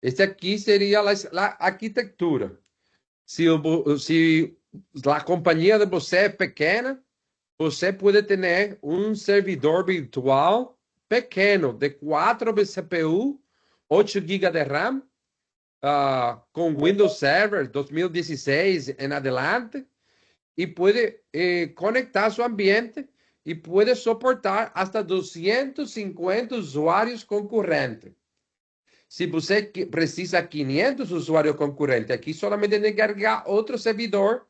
Speaker 3: Este aqui seria a arquitetura. Se a companhia de você é pequena, você pode ter um servidor virtual pequeno, de 4 CPU, 8 GB de RAM, com Windows Server 2016 em adelante, e pode conectar seu ambiente e pode suportar até 250 usuários concorrentes. Se você precisa 500 usuários concorrentes, aqui solamente tem que carregar outro servidor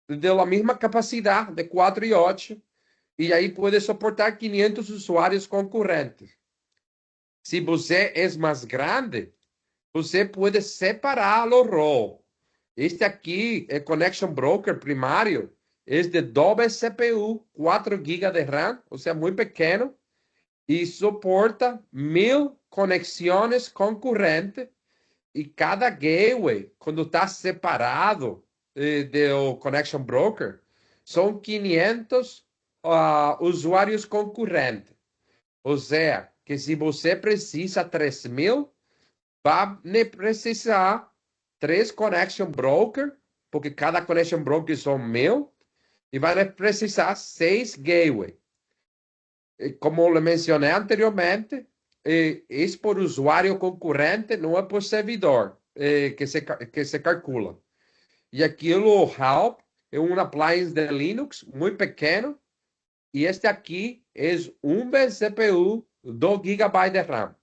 Speaker 3: da mesma capacidade, de 4 e 8, e aí pode suportar 500 usuários concorrentes. Se você é mais grande, você pode separar o rol. Este aqui é Connection Broker primário, é de doble CPU, 4 GB de RAM, ou seja, muito pequeno, e suporta 1000 conexões concorrentes, e cada gateway, quando está separado do Connection Broker, são 500 usuários concorrentes. Ou seja, que se você precisa 3.000, vai precisar 3 Connection Broker porque cada connection broker são meu, e vai precisar 6 gateways. Como le mencioné anteriormente, es por usuario concurrente, no es por servidor que se calcula. Y aquí lo Help es un appliance de Linux muy pequeño, y este aquí es un CPU, 2 GB de RAM.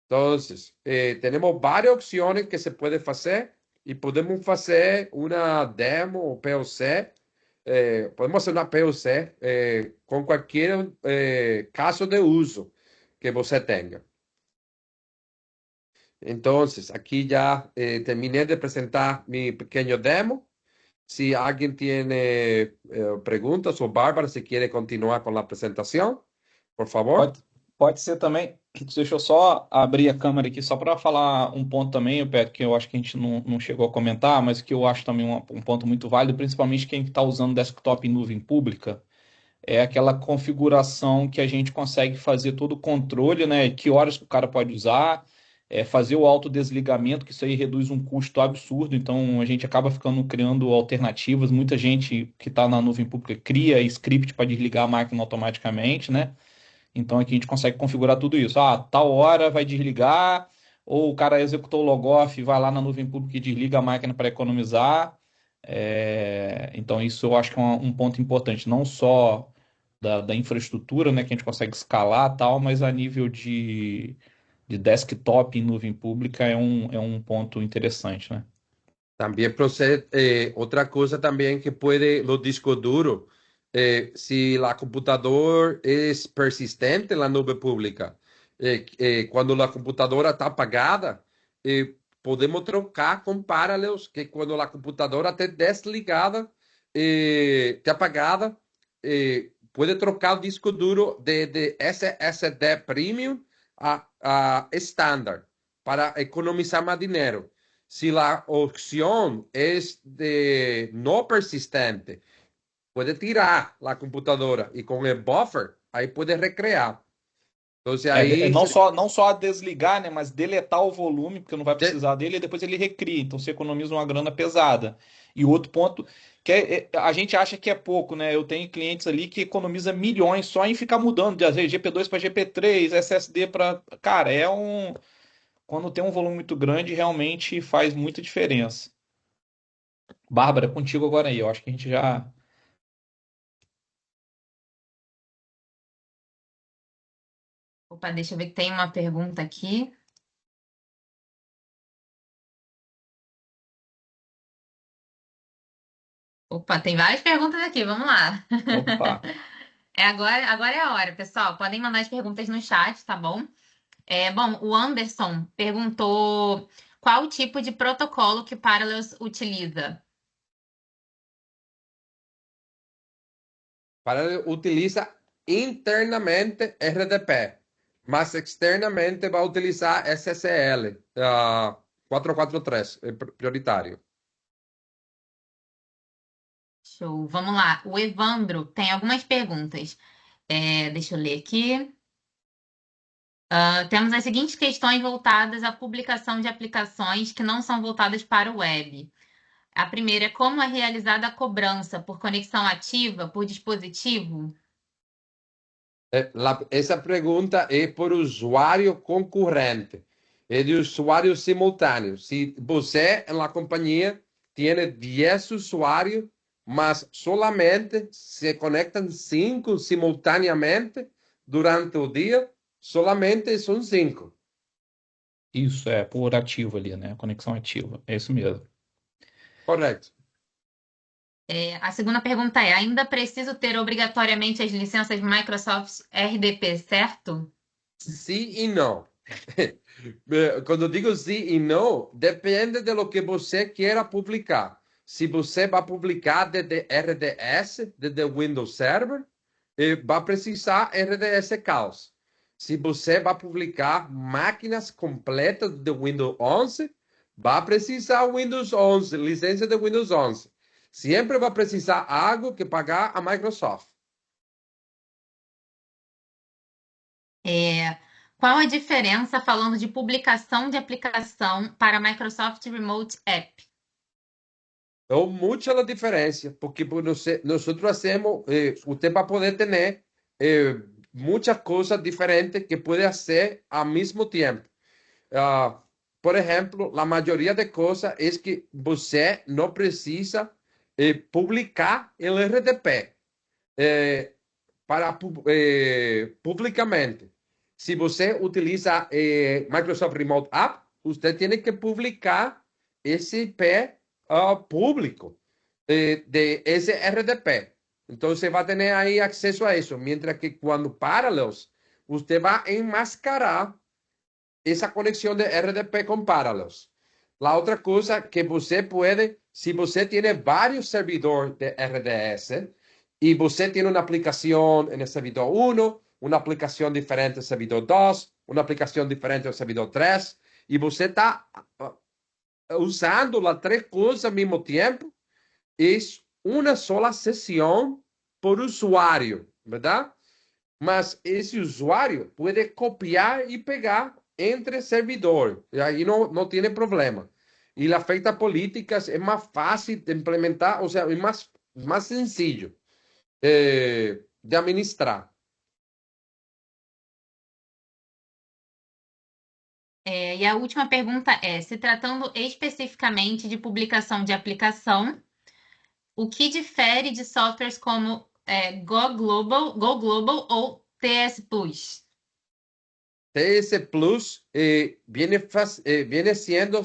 Speaker 3: Entonces, tenemos varias opciones que se puede hacer y podemos hacer una demo o POC. Podemos hacer una POC con cualquier caso de uso que você tenga. Entonces, aquí ya terminé de presentar mi pequeño demo. Si alguien tiene preguntas o Bárbara, si quiere continuar con la presentación, por favor.
Speaker 2: Pode ser também. Deixa eu só abrir a câmera aqui só para falar um ponto também, Pedro, que eu acho que a gente não chegou a comentar, mas que eu acho também um ponto muito válido, principalmente quem está usando desktop em nuvem pública, é aquela configuração que a gente consegue fazer todo o controle, né? Que horas que o cara pode usar, fazer o autodesligamento, que isso aí reduz um custo absurdo, então a gente acaba criando alternativas. Muita gente que está na nuvem pública cria script para desligar a máquina automaticamente, né? Então aqui a gente consegue configurar tudo isso. Ah, tal hora vai desligar, ou o cara executou o logoff, vai lá na nuvem pública e desliga a máquina para economizar. Então isso eu acho que é um ponto importante, não só da infraestrutura, né, que a gente consegue escalar tal, mas a nível de desktop em nuvem pública é um ponto interessante, né?
Speaker 3: También procede, otra cosa también que puede los discos duros, si la computadora es persistente en la nube pública, cuando la computadora está apagada, podemos trocar con Parallels, que cuando la computadora esté desligada, esté apagada, puede trocar el disco duro de SSD Premium a estándar para economizar más dinero. Si la opción es de no persistente, puede tirar la computadora y con el buffer, ahí puede recrear. Entonces ahí
Speaker 2: Não só a desligar, né, mas deletar o volume, porque não vai precisar dele, e depois ele recria. Então você economiza uma grana pesada. E outro ponto, que a gente acha que é pouco, né? Eu tenho clientes ali que economiza milhões só em ficar mudando de às vezes GP2 para GP3, SSD para. Cara, quando tem um volume muito grande, realmente faz muita diferença. Bárbara, contigo agora aí. Eu acho que a gente já.
Speaker 1: Opa, deixa eu ver que tem uma pergunta aqui. Opa, tem várias perguntas aqui, vamos lá.
Speaker 2: Opa!
Speaker 1: Agora é a hora, pessoal. Podem mandar as perguntas no chat, tá bom? Bom, o Anderson perguntou qual o tipo de protocolo que o Parallels utiliza.
Speaker 3: utiliza internamente RDP, mas externamente va a utilizar SSL 443, prioritário.
Speaker 1: Show, vamos lá. O Evandro tem algumas perguntas. Deixa eu ler aqui. Temos as seguintes questões voltadas à publicação de aplicações que não são voltadas para o web. A primeira é como é realizada a cobrança por conexão ativa por dispositivo?
Speaker 3: Essa pergunta é por usuário concorrente, é de usuário simultâneo. Se você, na companhia, tem 10 usuários, mas solamente se conectam 5 simultaneamente durante o dia, solamente são 5.
Speaker 2: Isso é por ativo ali, né? Conexão ativa. É isso mesmo.
Speaker 3: Correto.
Speaker 1: A segunda pergunta é: ainda preciso ter obrigatoriamente as licenças Microsoft RDP, certo?
Speaker 3: Sim e não. Quando eu digo sim e não, depende de lo que você queira publicar. Se você vai publicar desde RDS, desde Windows Server, vai precisar RDS Chaos. Se você vai publicar máquinas completas de Windows 11, vai precisar Windows 11, licença de Windows 11. Sempre vai precisar algo que pagar a Microsoft.
Speaker 1: Qual a diferença falando de publicação de aplicação para Microsoft Remote App?
Speaker 3: É mucha la diferencia, porque pues, nosotros hacemos, usted va a poder tener muchas cosas diferentes que puede hacer al mismo tiempo. Ah, por exemplo, a maioria de coisas é que você não precisa publicar em RDP publicamente. Se você utiliza Microsoft Remote App, você tem que publicar esse IP público de esse RDP. Então, você vai ter aí acesso a isso. Mientras que quando Parallels, você vai enmascarar essa conexão de RDP com Parallels. A outra coisa que você pode, se você tem vários servidores de RDS e você tem uma aplicação no servidor 1, uma aplicação diferente no servidor 2, uma aplicação diferente no servidor 3, e você está usando as três coisas ao mesmo tempo, é uma sola sessão por usuário, verdade? Mas esse usuário pode copiar e pegar entre servidor, e aí não tem problema. E a feita políticas é mais fácil de implementar, ou seja, é mais sencillo de administrar.
Speaker 1: E a última pergunta é: se tratando especificamente de publicação de aplicação, o que difere de softwares como Go Global ou TS Plus?
Speaker 3: TS Plus viene siendo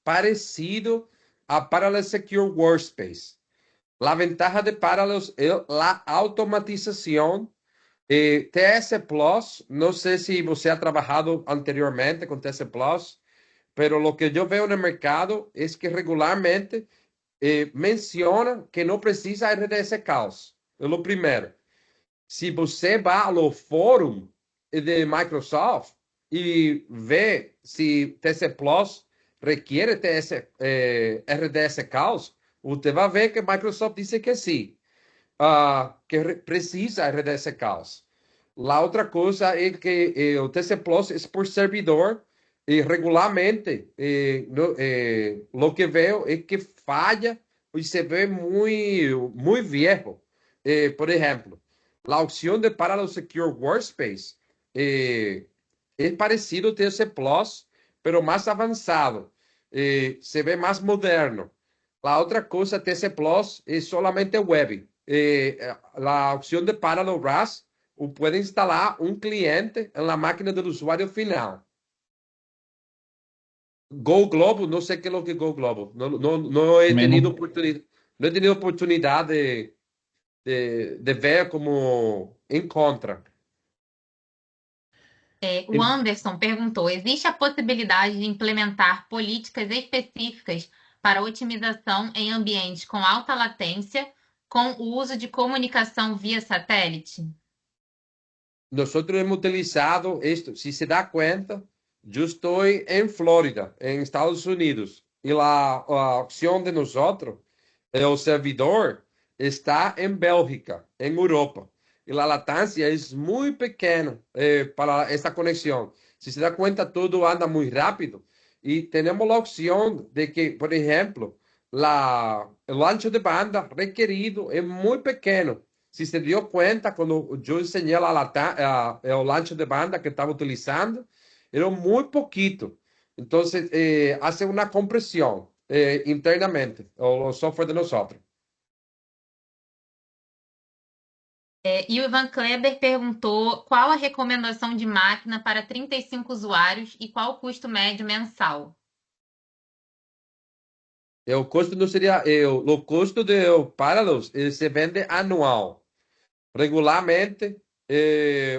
Speaker 3: parecido a Parallel Secure Workspace. La ventaja de Parallels es la automatización. TS Plus, no sé si você ha trabajado anteriormente con TS Plus, pero lo que yo veo en el mercado es que regularmente menciona que no precisa RDS Chaos. Es lo primero. Se você vai ao fórum de Microsoft e vê se TC Plus requer TS, RDS Chaos, você vai ver que Microsoft diz que sim, que precisa RDS Chaos. A outra coisa é que o TC Plus é por servidor e regularmente lo que veo é que falha e se vê muito viejo. Por exemplo, a opção de Parallel Secure Workspace é parecido ao TC Plus, pero mais avançado. Se vê mais moderno. A outra coisa, TC Plus é solamente web. A opção de Parallel RAS pode instalar um cliente na máquina do usuário final. Go Globo, não sei o que é o que Go Globo. Não he
Speaker 2: Também
Speaker 3: tenido
Speaker 2: não.
Speaker 3: oportunidade, não he tenido oportunidade de ver como encontra.
Speaker 1: O Anderson perguntou: existe a possibilidade de implementar políticas específicas para otimização em ambientes com alta latência, com o uso de comunicação via satélite?
Speaker 3: Nosotros hemos utilizado esto. Si se da cuenta, yo estoy en Florida, en Estados Unidos, y la opción de nosotros, el servidor, está en Bélgica, en Europa. Y la latencia es muy pequeña para esta conexión. Si se da cuenta, todo anda muy rápido. Y tenemos la opción de que, por ejemplo, el ancho de banda requerido es muy pequeño. Se se deu conta, quando eu ensinei o ancho de banda que estava utilizando, era muito pouquito. Então, hace uma compressão internamente, o software de nós.
Speaker 1: E o Ivan Kleber perguntou qual a recomendação de máquina para 35 usuários e qual o custo médio mensal.
Speaker 3: O custo não seria, o custo do Parallels ele se vende anual. Regularmente,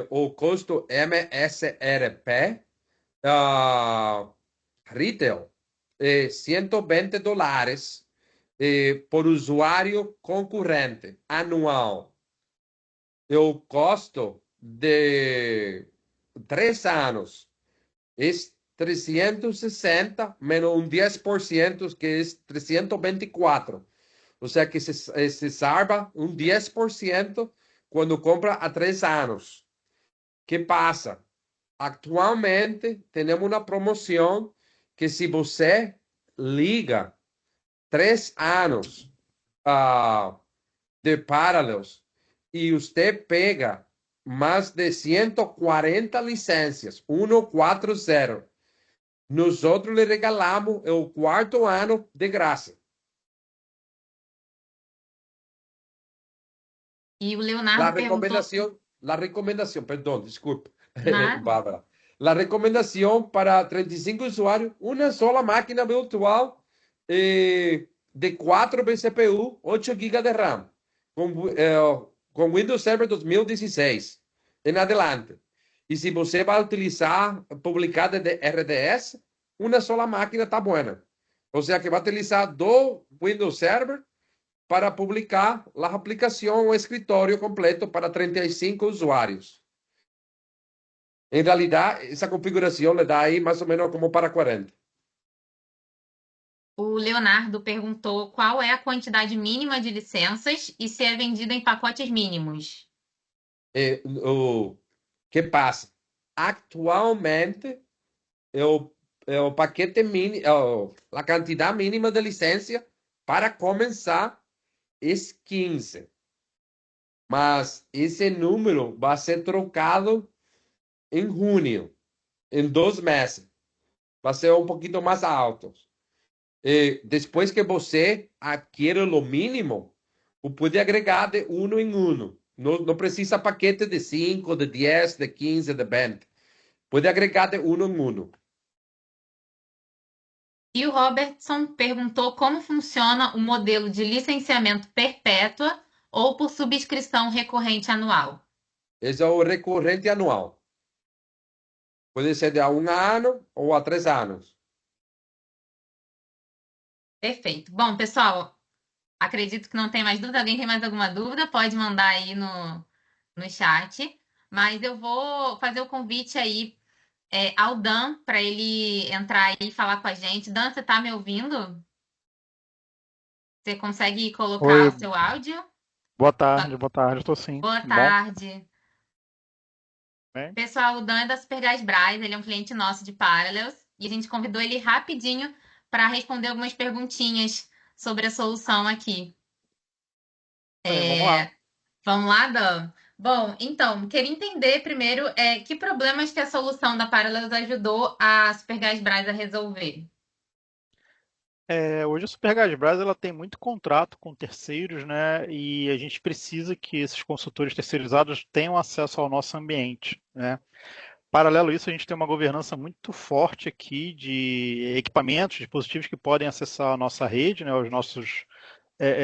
Speaker 3: o custo MSRP retail, $120 por usuário concorrente anual. O custo de 3 anos é 360 menos um 10%, que é 324. Ou seja, que se salva um 10% quando compra a 3 anos. Que passa? Atualmente, temos uma promoção que se você liga 3 anos de Parallels e você pega mais de 140 licenças, 140, nós lhe regalamos o 4º ano de graça.
Speaker 1: E o Leonardo perguntou
Speaker 3: La recomendación, perdón, disculpe,
Speaker 1: nada.
Speaker 3: Bárbara. La recomendación para 35 usuarios, una sola máquina virtual de 4 vCPU, 8 GB de RAM, com Windows Server 2016 em adelante. E se você vai utilizar publicada de RDS, uma sola máquina está buena. Ou seja, que vai utilizar do Windows Server para publicar a aplicação, o escritório completo para 35 usuários. Em realidade, essa configuração lhe dá aí mais ou menos como para 40.
Speaker 1: O Leonardo perguntou qual é a quantidade mínima de licenças e se é vendido em pacotes mínimos.
Speaker 3: O que passa? Atualmente, o paquete mínimo, a quantidade mínima de licença para começar é 15. Mas esse número vai ser trocado em junho, em 2 meses. Vai ser um pouquinho mais alto. Depois que você adquire o mínimo, você pode agregar de 1 em 1. Não precisa paquete de 5, de 10, de 15, de 20. Pode agregar de 1 em 1.
Speaker 1: E o Robertson perguntou como funciona o modelo de licenciamento perpétua ou por subscrição recorrente anual.
Speaker 3: Esse é o recorrente anual. Pode ser de a 1 ano ou a 3 anos.
Speaker 1: Perfeito. Bom, pessoal, acredito que não tem mais dúvida. Alguém tem mais alguma dúvida? Pode mandar aí no chat. Mas eu vou fazer o convite aí ao Dan para ele entrar aí e falar com a gente. Dan, você está me ouvindo? Você consegue colocar
Speaker 4: Oi,
Speaker 1: o seu áudio?
Speaker 4: boa tarde, estou sim.
Speaker 1: Boa
Speaker 4: Tudo bom?
Speaker 1: tarde.
Speaker 4: Bem?
Speaker 1: Pessoal, o Dan é da Supergás Brás, ele é um cliente nosso de Parallels e a gente convidou ele rapidinho para responder algumas perguntinhas sobre a solução aqui.
Speaker 4: Vamos lá.
Speaker 1: Vamos lá, Dan? Bom, então, queria entender primeiro que problemas que a solução da Parallels ajudou a Supergás Brás a resolver.
Speaker 4: Hoje a Supergasbras ela tem muito contrato com terceiros, né? E a gente precisa que esses consultores terceirizados tenham acesso ao nosso ambiente, né? Paralelo a isso, a gente tem uma governança muito forte aqui de equipamentos, dispositivos que podem acessar a nossa rede, né? Os nossos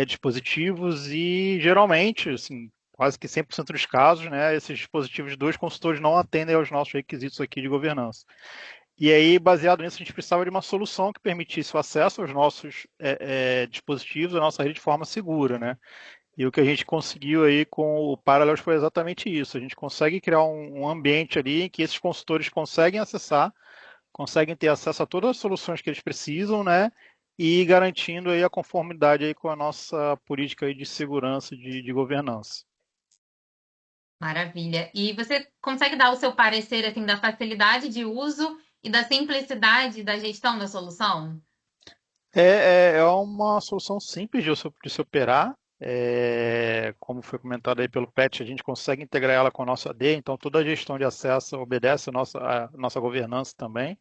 Speaker 4: dispositivos e geralmente, assim, quase que 100% dos casos, né? Esses dispositivos dos consultores não atendem aos nossos requisitos aqui de governança. E aí, baseado nisso, a gente precisava de uma solução que permitisse o acesso aos nossos dispositivos, à nossa rede de forma segura, né? E o que a gente conseguiu aí com o Parallels foi exatamente isso. A gente consegue criar um ambiente ali em que esses consultores conseguem acessar, conseguem ter acesso a todas as soluções que eles precisam, né? E garantindo aí a conformidade aí com a nossa política aí de segurança de governança.
Speaker 1: Maravilha. E você consegue dar o seu parecer assim da facilidade de uso e da simplicidade da gestão da solução?
Speaker 4: É uma solução simples de se operar. Como foi comentado aí pelo Pet, a gente consegue integrar ela com a nossa AD, então toda a gestão de acesso obedece a nossa governança também.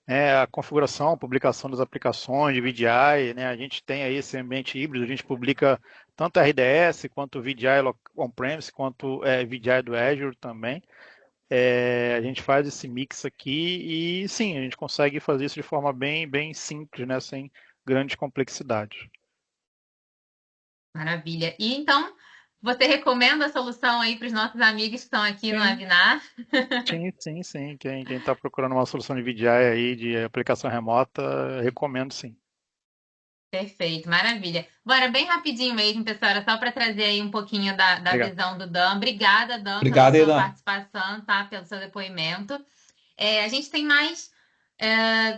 Speaker 4: A configuração, publicação das aplicações de VDI, né? A gente tem aí esse ambiente híbrido, a gente publica tanto RDS quanto VDI on-premise, quanto VDI do Azure também. A gente faz esse mix aqui e sim, a gente consegue fazer isso de forma bem, bem simples, né? Sem grandes complexidades.
Speaker 1: Maravilha. E então, você recomenda a solução aí para os nossos amigos que estão aqui no webinar?
Speaker 4: Sim. Quem está procurando uma solução de VDI aí, de aplicação remota, recomendo sim.
Speaker 1: Perfeito, maravilha. Bora bem rapidinho mesmo, pessoal, era só para trazer aí um pouquinho da visão do Dan. Obrigada, Dan,
Speaker 2: Obrigado,
Speaker 1: pela sua
Speaker 2: Dan.
Speaker 1: participação, tá? Pelo seu depoimento. A gente tem mais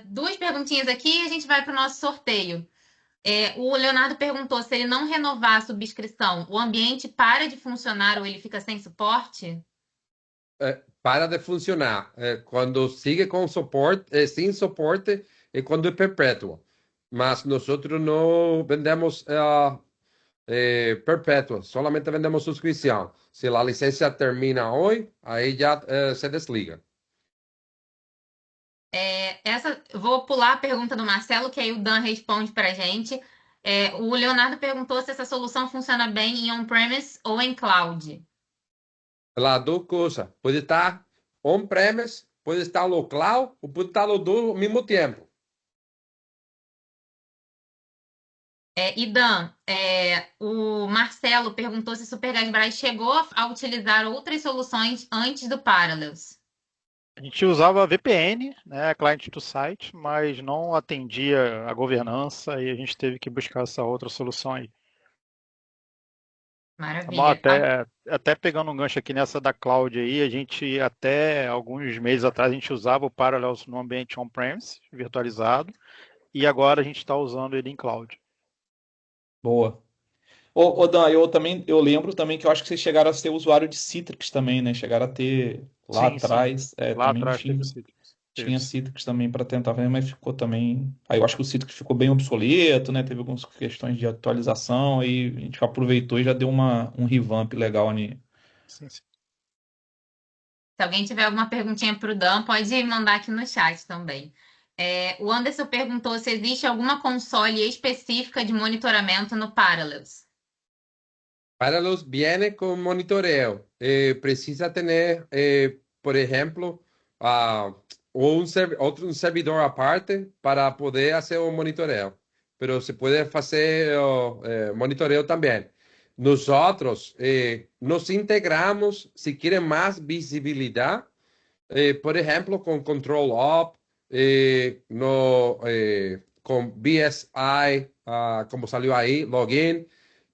Speaker 1: 2 perguntinhas aqui e a gente vai para o nosso sorteio. O Leonardo perguntou se ele não renovar a subscrição, o ambiente para de funcionar ou ele fica sem suporte?
Speaker 3: Para de funcionar. Quando sigue com suporte, sem suporte, é quando é perpétuo. mas nosotros no vendemos perpetua, solamente vendemos suscripción. Si la licencia termina hoy, ahí ya se desliga.
Speaker 1: Eu vou pular a pergunta do Marcelo, que aí o Dan responde para a gente. O Leonardo perguntou se essa solução funciona bem em on-premise ou em cloud.
Speaker 3: Las dos cosas. Puede estar on-premise, puede estar no cloud, o puede estar los dos al mismo tiempo.
Speaker 1: E Dan, o Marcelo perguntou se o Supergasbras chegou a utilizar outras soluções antes do Parallels.
Speaker 4: A gente usava VPN, né, client to site, mas não atendia a governança e a gente teve que buscar essa outra solução aí.
Speaker 1: Maravilha.
Speaker 4: Até pegando um gancho aqui nessa da cloud aí, a gente até alguns meses atrás a gente usava o Parallels no ambiente on-premise, virtualizado, e agora a gente está usando ele em cloud.
Speaker 2: Boa. Ô, Dan, eu lembro também que eu acho que vocês chegaram a ser usuário de Citrix também, né? Chegaram a ter lá
Speaker 4: Sim,
Speaker 2: atrás,
Speaker 4: lá
Speaker 2: também
Speaker 4: atrás teve Citrix.
Speaker 2: tinha
Speaker 4: Isso.
Speaker 2: Citrix também para tentar ver, mas ficou também. Aí eu acho que o Citrix ficou bem obsoleto, né? Teve algumas questões de atualização, aí a gente aproveitou e já deu um revamp legal ali.
Speaker 4: Sim, sim.
Speaker 1: Se alguém tiver alguma perguntinha para o Dan, pode mandar aqui no chat também. O Anderson perguntou se existe alguma console específica de monitoramento no Parallels.
Speaker 3: Parallels viene con monitoreo. Precisa tener, por ejemplo, un servidor aparte para poder hacer un monitoreo. Pero se puede hacer monitoreo también. Nosotros nos integramos, si quieren más visibilidad, por ejemplo, con Control Up, con BSI, como salió ahí, Login,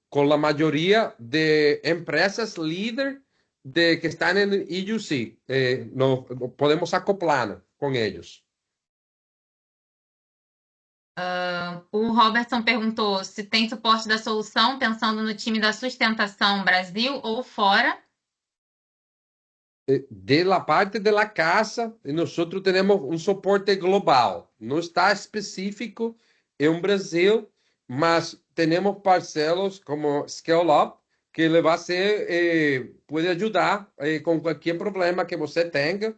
Speaker 3: con la mayoría de empresas líder que están en EUC. No podemos acoplar con ellos.
Speaker 1: O Robertson perguntou se tem suporte da solução, pensando no time da sustentação Brasil ou fora.
Speaker 3: De la parte de la casa, nosotros tenemos un soporte global. No está específico en Brasil, mas tenemos parcelos como Scale Up, que le va a ser, puede ayudar con cualquier problema que você tenga,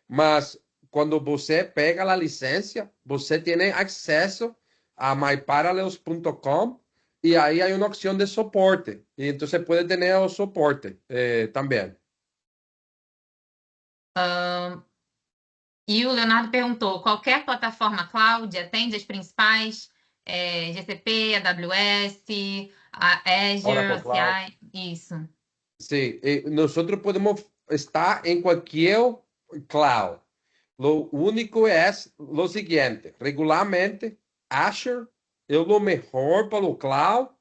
Speaker 3: mas quando você pega a licença, você tem acesso a myparallels.com e aí há uma opção de soporte. E então você pode ter o soporte também.
Speaker 1: E o Leonardo perguntou: qualquer plataforma cloud atende as principais? GCP, AWS, Azure, CI, isso.
Speaker 3: Sim, nós podemos estar em qualquer cloud. Lo único é o seguinte: regularmente, Azure é o melhor para o cloud,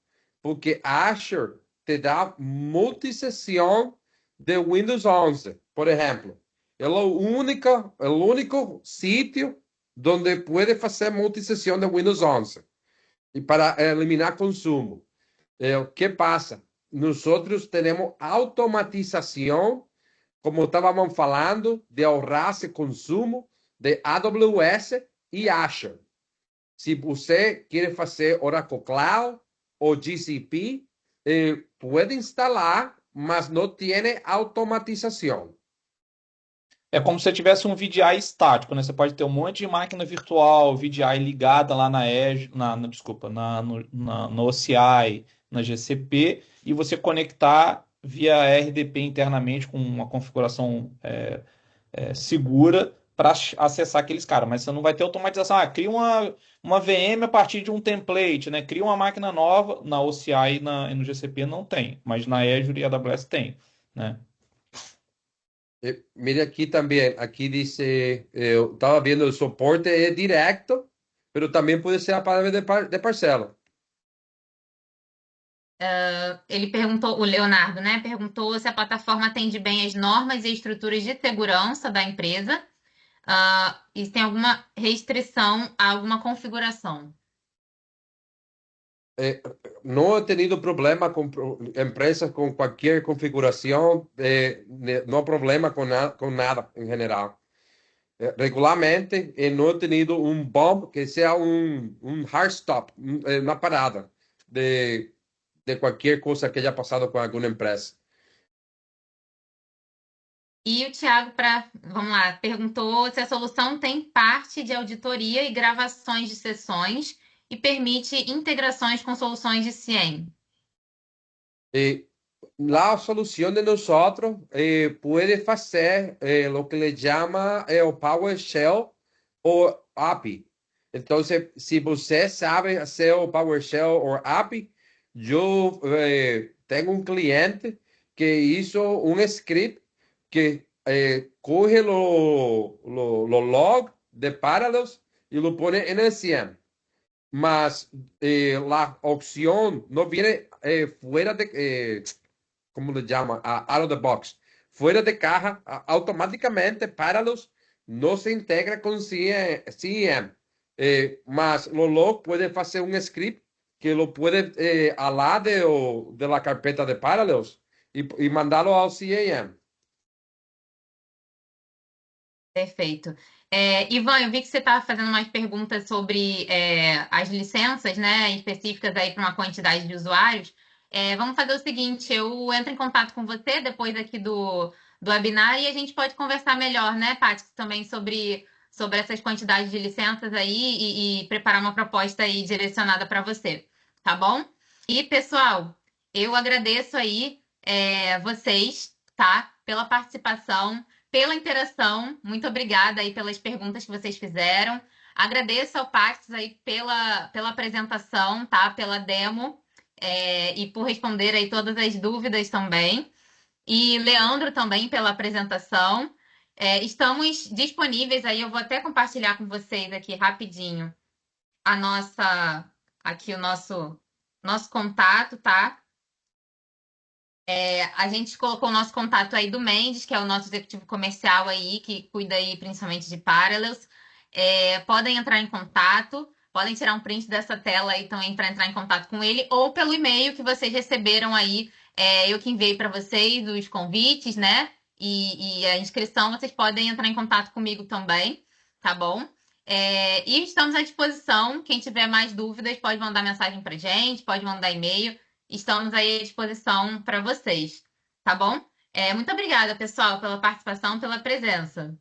Speaker 3: porque Azure te dá multisessão de Windows 11, por exemplo. É o único sítio onde pode fazer multisessão de Windows 11 e para eliminar consumo. O que passa? Nós temos automatização, como estávamos falando, de ahorrar esse consumo de AWS e Azure. Se você quer fazer Oracle Cloud ou GCP, pode instalar, mas não tem automatização.
Speaker 2: É como se você tivesse um VDI estático, né? Você pode ter um monte de máquina virtual, VDI ligada lá na Azure, no OCI, na GCP, e você conectar via RDP internamente com uma configuração segura para acessar aqueles caras. Mas você não vai ter automatização. Cria uma VM a partir de um template, né? Cria uma máquina nova na OCI e no GCP não tem, mas na Azure e AWS tem, né?
Speaker 3: Mire aqui também, aqui diz, eu estava vendo o suporte é direto, mas também pode ser a palavra de parcela.
Speaker 1: Ele perguntou, o Leonardo, né? Perguntou se a plataforma atende bem as normas e estruturas de segurança da empresa e se tem alguma restrição a alguma configuração.
Speaker 3: Não he tenido problema com empresas com qualquer configuração, não há problema com nada em geral. regularmente no he tenido un bump que sea un hard stop, una parada de cualquier cosa que haya pasado con alguna empresa.
Speaker 1: E o Thiago, vamos lá, perguntou se a solução tem parte de auditoria e gravações de sessões e permite integrações com soluções de CIEM.
Speaker 3: Eh, la solución de nosotros puede hacer lo que le llama el PowerShell o API. Entonces, si você sabe hacer o PowerShell o API, yo tengo un cliente que hizo un script que coge lo log de Parallels y lo pone en el CIEM. Mas la opción no viene fuera de, ¿cómo le llama? Out of the box. Fuera de caja, automáticamente Parallels no se integra con CIEM. Mas lo log puede hacer un script que lo puede alar de la carpeta de Parallels y mandarlo ao CIEM.
Speaker 1: Perfeito. Ivan, eu vi que você estava fazendo umas perguntas sobre as licenças, né, específicas aí para uma quantidade de usuários. Vamos fazer o seguinte, eu entro em contato com você depois aqui do webinar e a gente pode conversar melhor, né, Paty, também sobre essas quantidades de licenças aí e preparar uma proposta aí direcionada para você, tá bom? E, pessoal, eu agradeço aí vocês, tá, pela participação, pela interação. Muito obrigada aí pelas perguntas que vocês fizeram. Agradeço ao Pax aí pela apresentação, tá? Pela demo, e por responder aí todas as dúvidas também. E Leandro também pela apresentação. Estamos disponíveis aí, eu vou até compartilhar com vocês aqui rapidinho aqui o nosso contato, tá? A gente colocou o nosso contato aí do Mendes, que é o nosso executivo comercial aí, que cuida aí principalmente de Parallels. Podem entrar em contato, podem tirar um print dessa tela aí também para entrar em contato com ele, ou pelo e-mail que vocês receberam aí, eu que enviei para vocês os convites, né? E a inscrição, vocês podem entrar em contato comigo também, tá bom? E estamos à disposição. Quem tiver mais dúvidas, pode mandar mensagem para gente, pode mandar e-mail. Estamos aí à disposição para vocês, tá bom? Muito obrigada, pessoal, pela participação, pela presença.